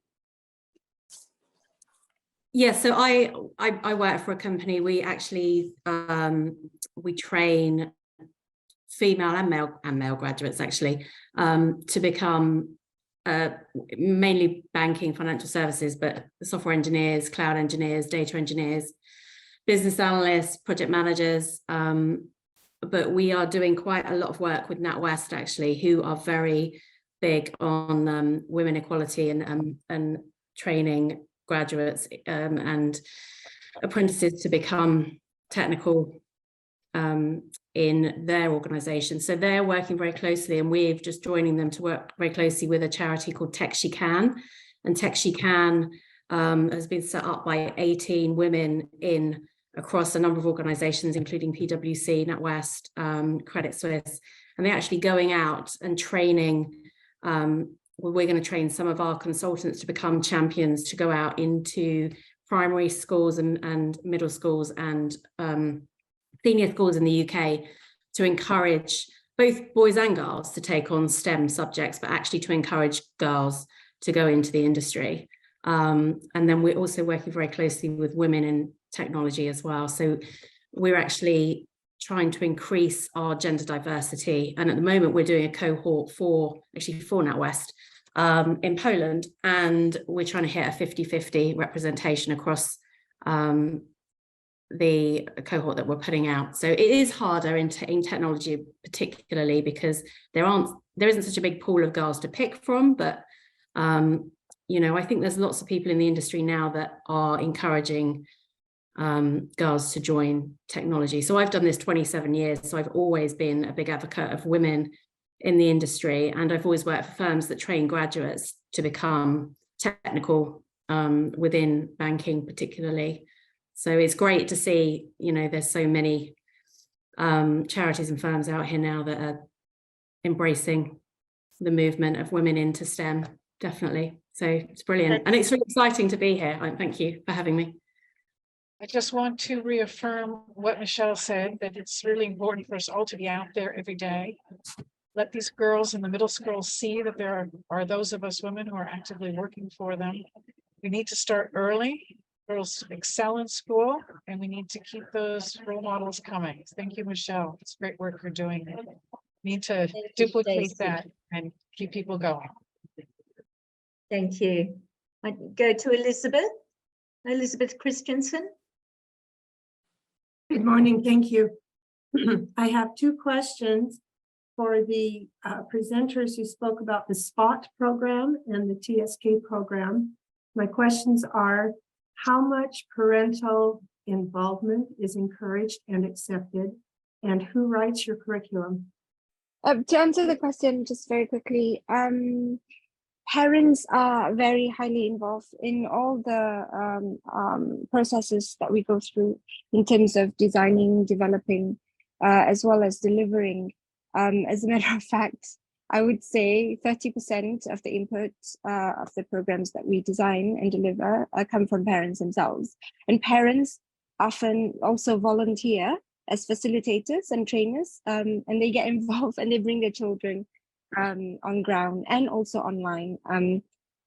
Yeah, so I work for a company. We actually we train female and male graduates actually to become mainly banking, financial services, but software engineers, cloud engineers, data engineers, business analysts, project managers. But we are doing quite a lot of work with NatWest actually, who are very big on women equality and training graduates and apprentices to become technical in their organization. So they're working very closely, and we're just joining them to work very closely with a charity called Tech She Can. And Tech She Can has been set up by 18 women across a number of organizations, including PwC, NatWest, Credit Suisse, and they're actually going out and training. We're going to train some of our consultants to become champions to go out into primary schools and middle schools and senior schools in the UK to encourage both boys and girls to take on STEM subjects, but actually to encourage girls to go into the industry. And then we're also working very closely with women in technology as well. So we're actually trying to increase our gender diversity. And at the moment, we're doing a cohort for NatWest in Poland, and we're trying to hit a 50-50 representation across the cohort that we're putting out. So it is harder in technology, particularly because there isn't such a big pool of girls to pick from, but you know, I think there's lots of people in the industry now that are encouraging girls to join technology. So I've done this 27 years, so I've always been a big advocate of women in the industry, and I've always worked for firms that train graduates to become technical within banking particularly. So it's great to see, you know, there's so many charities and firms out here now that are embracing the movement of women into STEM, definitely. So it's brilliant. And it's really exciting to be here. Thank you for having me. I just want to reaffirm what Michelle said, that it's really important for us all to be out there every day. Let these girls in the middle school see that there are those of us women who are actively working for them. We need to start early. Girls excel in school, and we need to keep those role models coming. Thank you, Michelle. It's great work you're doing. We need to duplicate that and keep people going. Thank you. I go to Elizabeth. Elizabeth Christensen. Good morning, thank you. I have two questions for the presenters who spoke about the SPOT program and the TSK program. My questions are, how much parental involvement is encouraged and accepted, and who writes your curriculum? To answer the question just very quickly, parents are very highly involved in all the processes that we go through in terms of designing, developing, as well as delivering. As a matter of fact, I would say 30% of the input of the programs that we design and deliver come from parents themselves. And parents often also volunteer as facilitators and trainers, and they get involved and they bring their children on ground and also online. And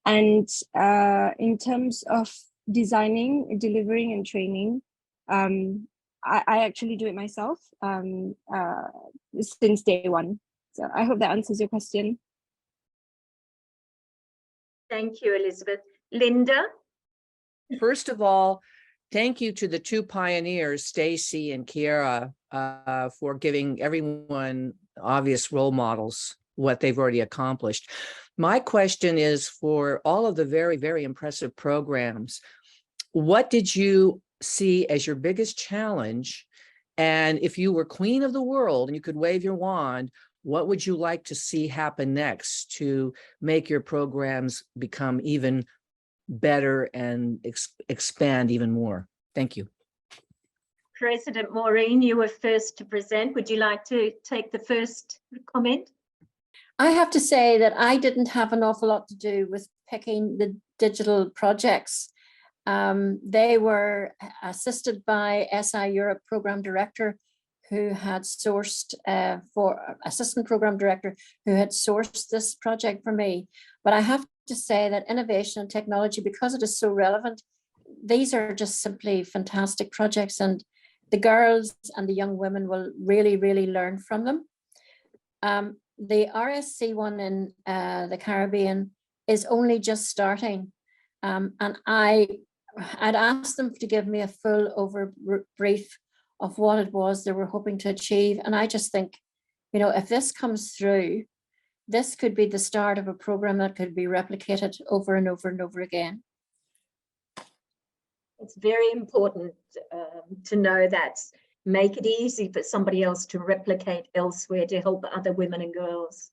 in terms of designing, delivering, and training, I actually do it myself since day one. So I hope that answers your question. Thank you, Elizabeth. Linda? First of all, thank you to the two pioneers, Stacy and Kiara, for giving everyone obvious role models, what they've already accomplished. My question is, for all of the very, very impressive programs, what did you see as your biggest challenge? And if you were queen of the world and you could wave your wand, what would you like to see happen next to make your programs become even better and expand even more? Thank you. President Maureen, you were first to present. Would you like to take the first comment? I have to say that I didn't have an awful lot to do with picking the digital projects. They were assisted by SI Europe Program Director, who had sourced assistant program director who had sourced this project for me. But I have to say that innovation and technology, because it is so relevant, these are just simply fantastic projects, and the girls and the young women will really, really learn from them. The RSC one in the Caribbean is only just starting, and I'd asked them to give me a full brief of what it was they were hoping to achieve. And I just think, you know, if this comes through, this could be the start of a program that could be replicated over and over and over again. It's very important to know that. Make it easy for somebody else to replicate elsewhere to help other women and girls.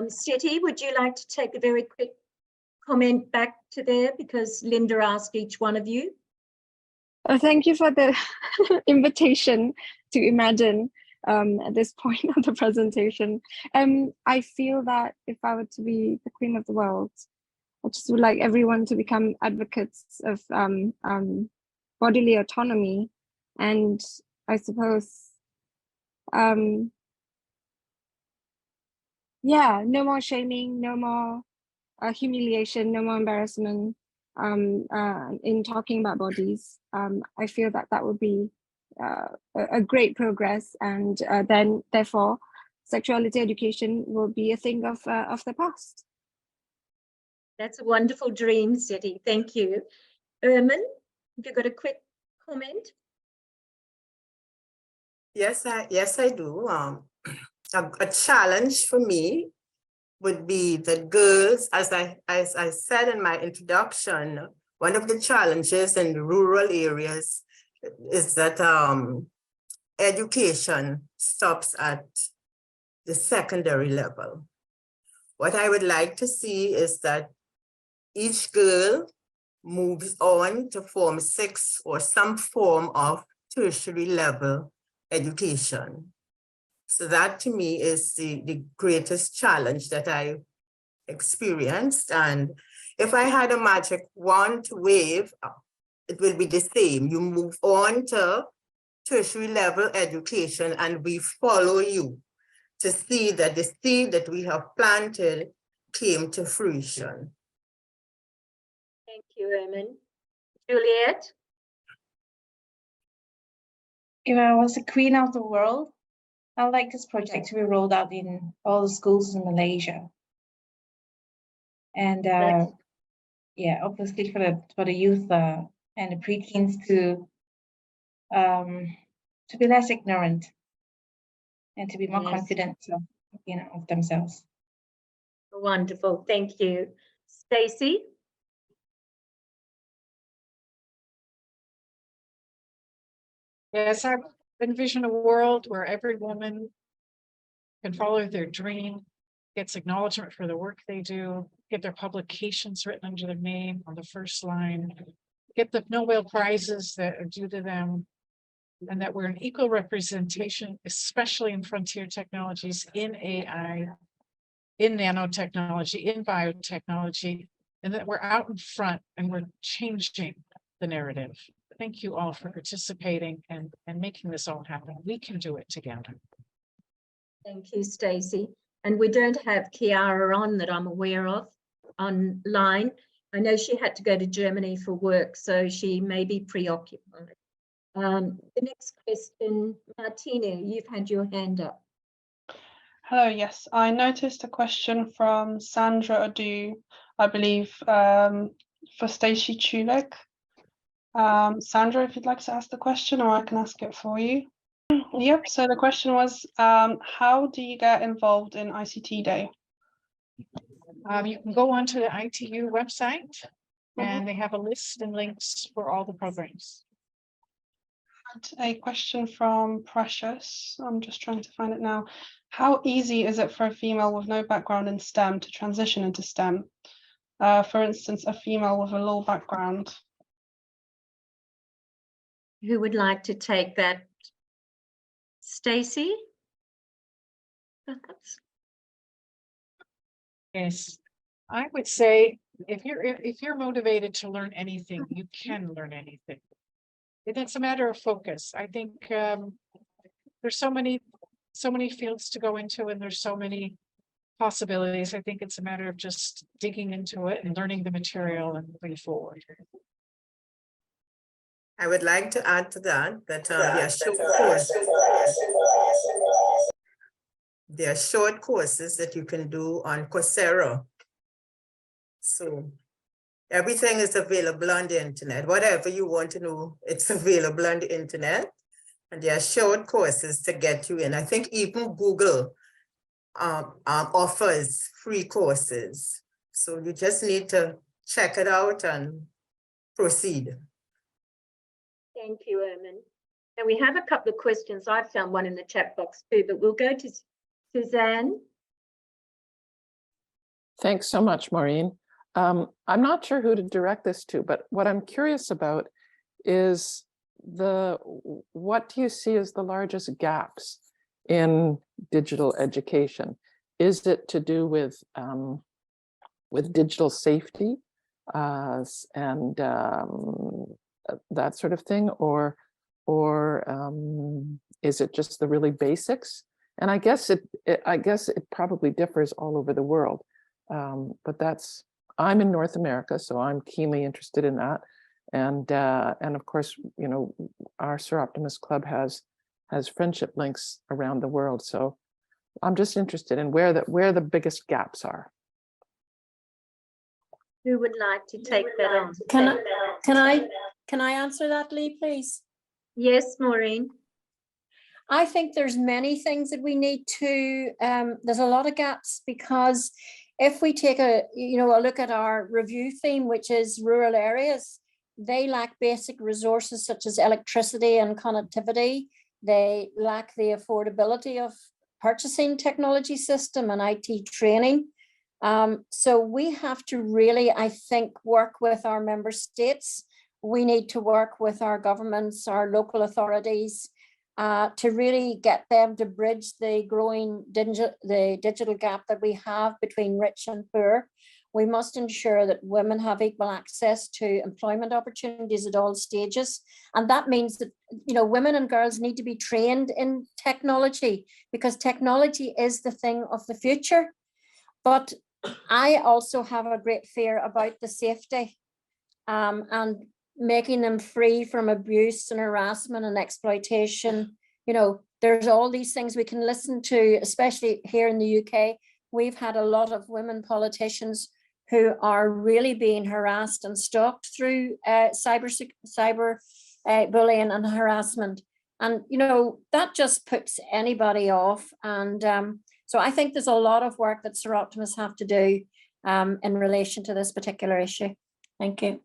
Seti, would you like to take a very quick comment back to there, because Linda asked each one of you? Oh, thank you for the invitation to imagine at this point of the presentation. I feel that if I were to be the queen of the world, I just would like everyone to become advocates of bodily autonomy, and I suppose, yeah, no more shaming, no more humiliation, no more embarrassment in talking about bodies. I feel that that would be a great progress, and then therefore sexuality education will be a thing of the past. That's a wonderful dream, Seti. Thank you. Ermin, have you got a quick comment? Yes, I do. A challenge for me would be that girls, as I said in my introduction, one of the challenges in the rural areas is that education stops at the secondary level. What I would like to see is that each girl moves on to Form 6 or some form of tertiary level education. So that to me is the greatest challenge that I experienced. And if I had a magic wand to wave, it will be the same. You move on to tertiary level education and we follow you to see that the seed that we have planted came to fruition. Thank you, Eamon. Juliet? If I was the queen of the world, I'd like this project to be rolled out in all the schools in Malaysia. And yeah, obviously for the youth and the preteens to be less ignorant and to be more confident of, of themselves. Wonderful, thank you. Stacey? Yes, I envision a world where every woman can follow their dream, gets acknowledgement for the work they do, get their publications written under their name on the first line, get the Nobel Prizes that are due to them, and that we're an equal representation, especially in frontier technologies, in AI, in nanotechnology, in biotechnology, and that we're out in front and we're changing the narrative. Thank you all for participating and making this all happen. We can do it together. Thank you, Stacey. And we don't have Chiara on that I'm aware of online. I know she had to go to Germany for work, so she may be preoccupied. The next question, Martina, you've had your hand up. Hello, yes. I noticed a question from Sandra Adu, I believe, for Stacey Chulik. Sandra, if you'd like to ask the question, or I can ask it for you. Yep, so the question was, how do you get involved in ICT Day? You can go onto the ITU website and they have a list and links for all the programs. A question from Precious. I'm just trying to find it now. How easy is it for a female with no background in STEM to transition into STEM? For instance, a female with a law background. Who would like to take that? Stacey? Yes, I would say if you're motivated to learn anything, you can learn anything. It's a matter of focus. I think there's so many fields to go into, and there's so many possibilities. I think it's a matter of just digging into it and learning the material and moving forward. I would like to add to that there are short courses that you can do on Coursera. So everything is available on the internet. Whatever you want to know, it's available on the internet. And there are short courses to get you in. I think even Google offers free courses. So you just need to check it out and proceed. Thank you, Eamon. And we have a couple of questions. I found one in the chat box too, but we'll go to Suzanne. Thanks so much, Maureen. I'm not sure who to direct this to, but what I'm curious about is what do you see as the largest gaps in digital education? Is it to do with digital safety and that sort of thing, or is it just the really basics? And I guess it probably differs all over the world, but I'm in North America, so I'm keenly interested in that, and of course, you know, our Soroptimist Club has friendship links around the world, so I'm just interested in where the biggest gaps are. Who would like to take that on? Can I answer that, Lee, please? Yes, Maureen. I think there's many things that we need to, there's a lot of gaps, because if we take a look at our review theme, which is rural areas, they lack basic resources such as electricity and connectivity. They lack the affordability of purchasing technology system and IT training. So we have to really, I think, work with our member states. We need to work with our governments, our local authorities, to really get them to bridge the growing digital gap that we have between rich and poor. We must ensure that women have equal access to employment opportunities at all stages. And that means that, you know, women and girls need to be trained in technology, because technology is the thing of the future. But I also have a great fear about the safety, and making them free from abuse and harassment and exploitation. You know, there's all these things we can listen to, especially here in the UK. We've had a lot of women politicians who are really being harassed and stalked through cyber bullying and harassment. And, you know, that just puts anybody off. And so I think there's a lot of work that Soroptimists have to do in relation to this particular issue. Thank you.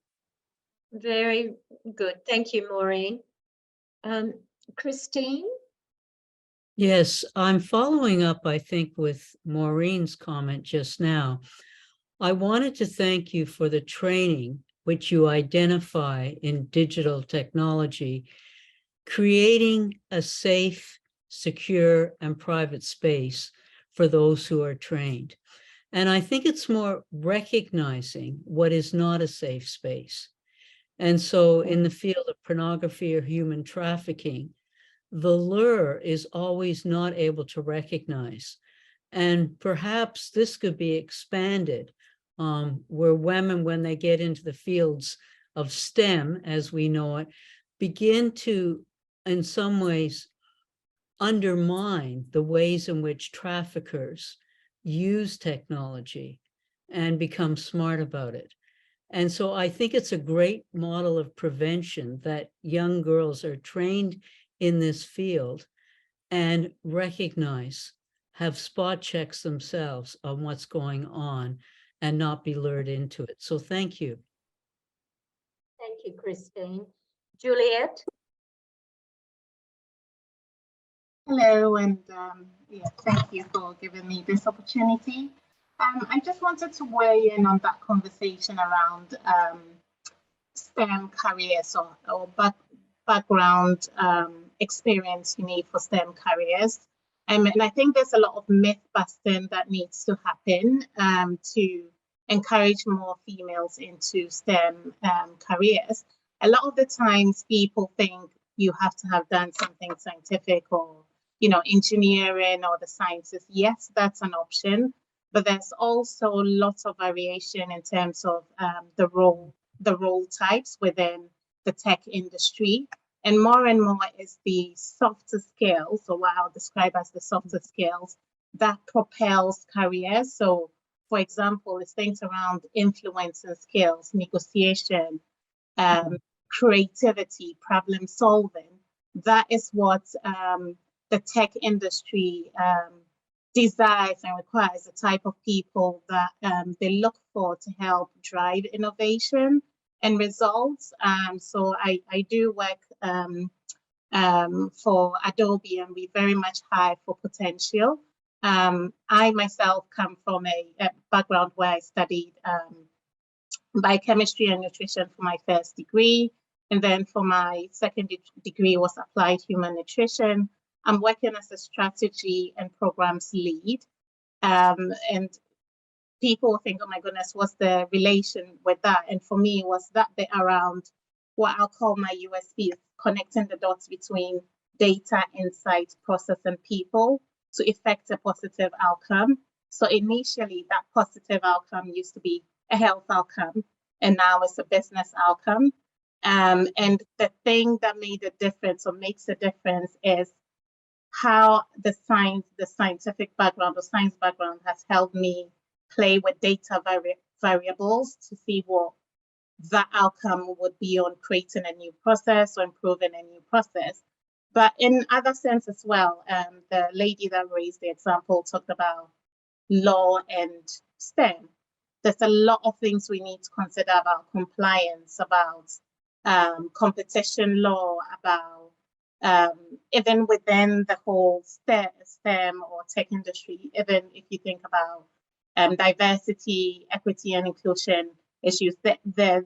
Very good. Thank you, Maureen. Christine? Yes, I'm following up, I think, with Maureen's comment just now. I wanted to thank you for the training which you identify in digital technology, creating a safe, secure, and private space for those who are trained. And I think it's more recognizing what is not a safe space. And so in the field of pornography or human trafficking, the lure is always not able to recognize. And perhaps this could be expanded, where women, when they get into the fields of STEM, as we know it, begin to, in some ways, undermine the ways in which traffickers use technology and become smart about it. And so I think it's a great model of prevention that young girls are trained in this field and recognize, have spot checks themselves on what's going on and not be lured into it. So thank you. Thank you, Christine. Juliet? Hello, and yeah, thank you for giving me this opportunity. I just wanted to weigh in on that conversation around STEM careers or background experience you need for STEM careers. And I think there's a lot of myth busting that needs to happen to encourage more females into STEM careers. A lot of the times people think you have to have done something scientific or, you know, engineering or the sciences. Yes, that's an option, but there's also lots of variation in terms of the role types within the tech industry. And more is the softer skills, or what I'll describe as the softer skills, that propels careers. So, for example, it's things around influencing skills, negotiation, creativity, problem solving. That is what the tech industry desires and requires, the type of people that they look for to help drive innovation and results. So I do work for Adobe, and we very much hire for potential. I myself come from a background where I studied biochemistry and nutrition for my first degree, and then for my second degree was applied human nutrition. I'm working as a strategy and programs lead, and people think, oh my goodness, what's the relation with that? And for me, it was that bit around what I'll call my USP, connecting the dots between data, insight, process, and people to effect a positive outcome. So initially, that positive outcome used to be a health outcome, and now it's a business outcome. And the thing that made a difference or makes a difference is how the scientific background or science background has helped me play with data variables to see what that outcome would be on creating a new process or improving a new process. But in other sense as well, the lady that raised the example talked about law and STEM. There's a lot of things we need to consider about compliance, about competition law, about even within the whole STEM or tech industry, even if you think about diversity, equity, and inclusion issues, there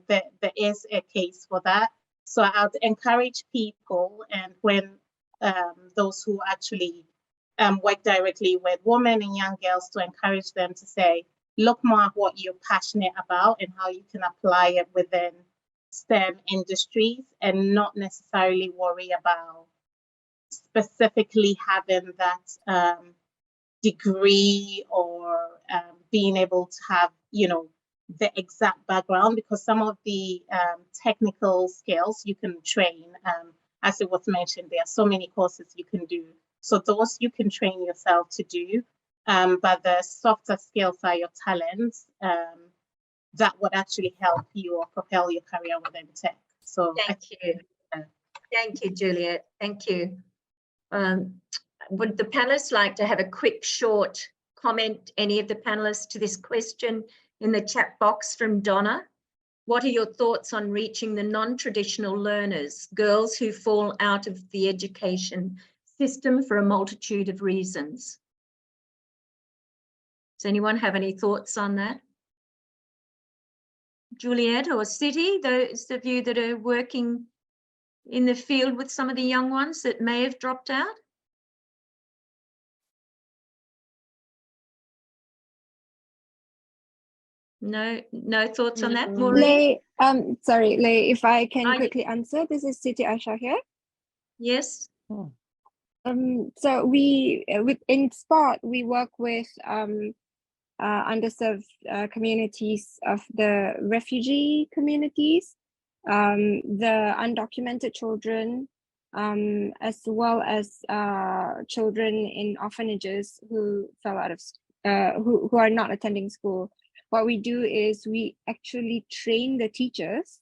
is a case for that. So I'd encourage people, and when those who actually work directly with women and young girls, to encourage them to say, look more at what you're passionate about and how you can apply it within STEM industries, and not necessarily worry about specifically having that degree or being able to have, you know, the exact background, because some of the technical skills you can train. As it was mentioned, there are so many courses you can do. So those you can train yourself to do, but the softer skills are your talents that would actually help you or propel your career within tech. So Thank you, Juliet. Thank you. Would the panelists like to have a quick, short comment, any of the panelists, to this question in the chat box from Donna? What are your thoughts on reaching the non-traditional learners, girls who fall out of the education system for a multitude of reasons? Does anyone have any thoughts on that? Juliet or City, those of you that are working in the field with some of the young ones that may have dropped out? No thoughts on that, Maureen? Sorry, Lei, if I can quickly answer. This is Siti Asha here. Yes. So we, in sport, we work with underserved communities of the refugee communities, the undocumented children, as well as children in orphanages who fell out of, who are not attending school. What we do is we actually train the teachers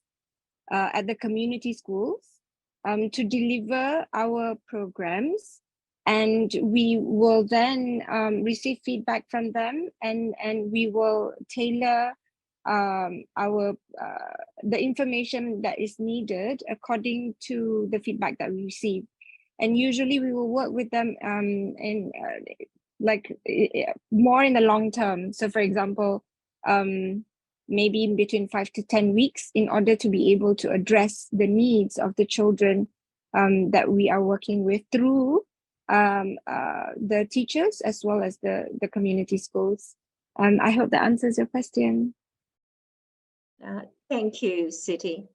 at the community schools to deliver our programs, and we will then receive feedback from them, and we will tailor the information that is needed according to the feedback that we receive. And usually we will work with them more in the long term. So for example, maybe in between 5 to 10 weeks, in order to be able to address the needs of the children that we are working with through the teachers as well as the community schools. I hope that answers your question. Thank you, Siti.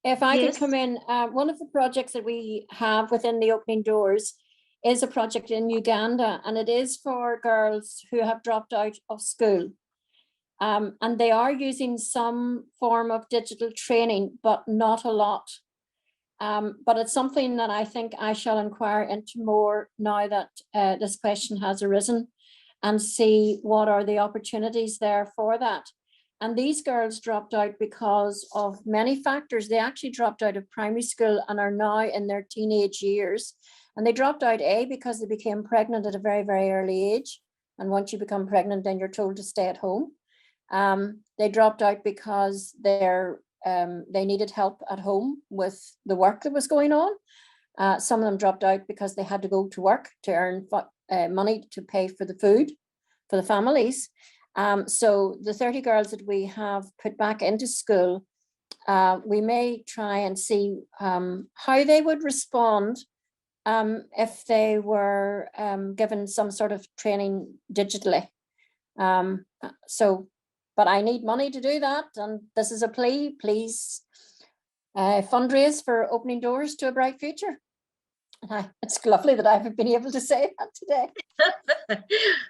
If I could come in, one of the projects that we have within the Opening Doors is a project in Uganda, and it is for girls who have dropped out of school. And they are using some form of digital training, but not a lot. But it's something that I think I shall inquire into more now that this question has arisen, and see what are the opportunities there for that. And these girls dropped out because of many factors. They actually dropped out of primary school and are now in their teenage years. And they dropped out, because they became pregnant at a very, very early age. And once you become pregnant, then you're told to stay at home. They dropped out because they needed help at home with the work that was going on. Some of them dropped out because they had to go to work to earn money to pay for the food for the families. So the 30 girls that we have put back into school, we may try and see how they would respond if they were given some sort of training digitally. But I need money to do that, and this is a plea. Please fundraise for Opening Doors to a Bright Future. It's lovely that I've been able to say that today.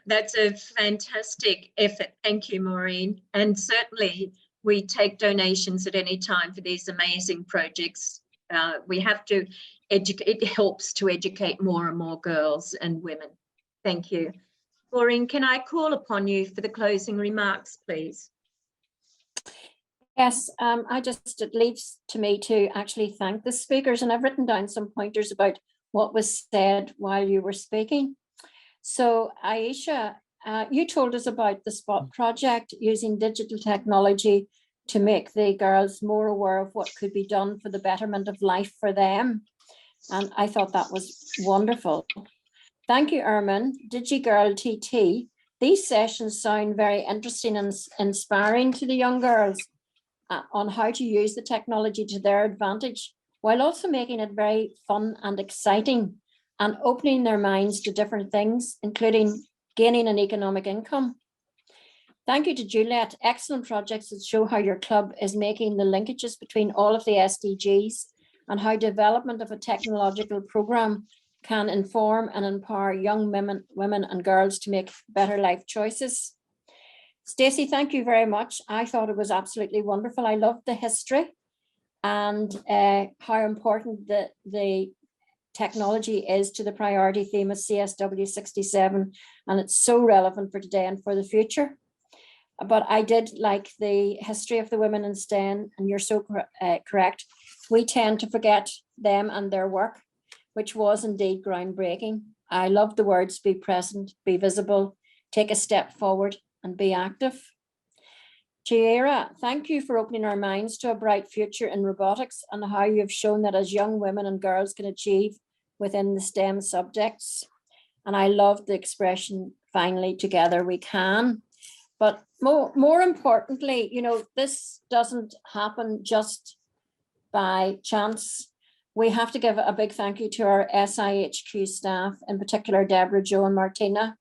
That's a fantastic effort. Thank you, Maureen. And certainly we take donations at any time for these amazing projects. We have to educate, it helps to educate more and more girls and women. Thank you. Maureen, can I call upon you for the closing remarks, please? Yes, it leaves to me to actually thank the speakers, and I've written down some pointers about what was said while you were speaking. So Aisha, you told us about the SPOT project using digital technology to make the girls more aware of what could be done for the betterment of life for them. And I thought that was wonderful. Thank you, Ermin. DigiGirl TT. These sessions sound very interesting and inspiring to the young girls on how to use the technology to their advantage, while also making it very fun and exciting and opening their minds to different things, including gaining an economic income. Thank you to Juliet. Excellent projects that show how your club is making the linkages between all of the SDGs and how development of a technological program can inform and empower young women and girls to make better life choices. Stacey, thank you very much. I thought it was absolutely wonderful. I loved the history and how important the technology is to the priority theme of CSW67, and it's so relevant for today and for the future. But I did like the history of the women in STEM, and you're so correct. We tend to forget them and their work, which was indeed groundbreaking. I love the words be present, be visible, take a step forward and be active. Chiara, thank you for opening our minds to a bright future in robotics and how you've shown that as young women and girls can achieve within the STEM subjects. And I love the expression, finally, together we can. But more importantly, you know, this doesn't happen just by chance. We have to give a big thank you to our SIHQ staff, in particular, Deborah, Jo and Martina.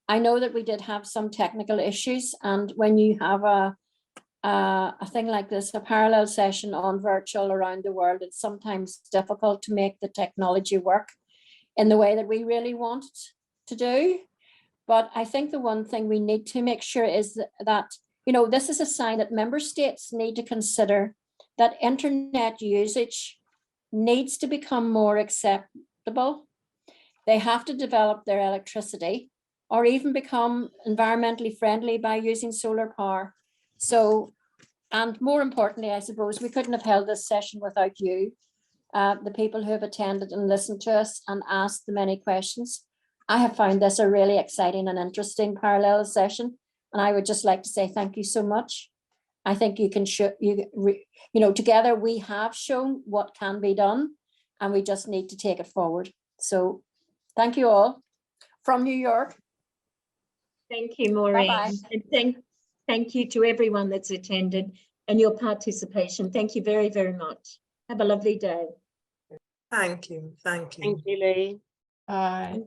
I know that we did have some technical issues, and when you have a thing like this, a parallel session on virtual around the world, it's sometimes difficult to make the technology work in the way that we really want it to do. But I think the one thing we need to make sure is that, you know, this is a sign that member states need to consider that internet usage needs to become more acceptable. They have to develop their electricity or even become environmentally friendly by using solar power. So, and more importantly, I suppose we couldn't have held this session without you, the people who have attended and listened to us and asked the many questions. I have found this a really exciting and interesting parallel session, and I would just like to say thank you so much. I think you can show, you know, together we have shown what can be done, and we just need to take it forward. So thank you all from New York. Thank you, Maureen. Bye-bye. And thank you to everyone that's attended and your participation. Thank you very, very much. Have a lovely day. Thank you. Thank you. Thank you, Lee. Bye.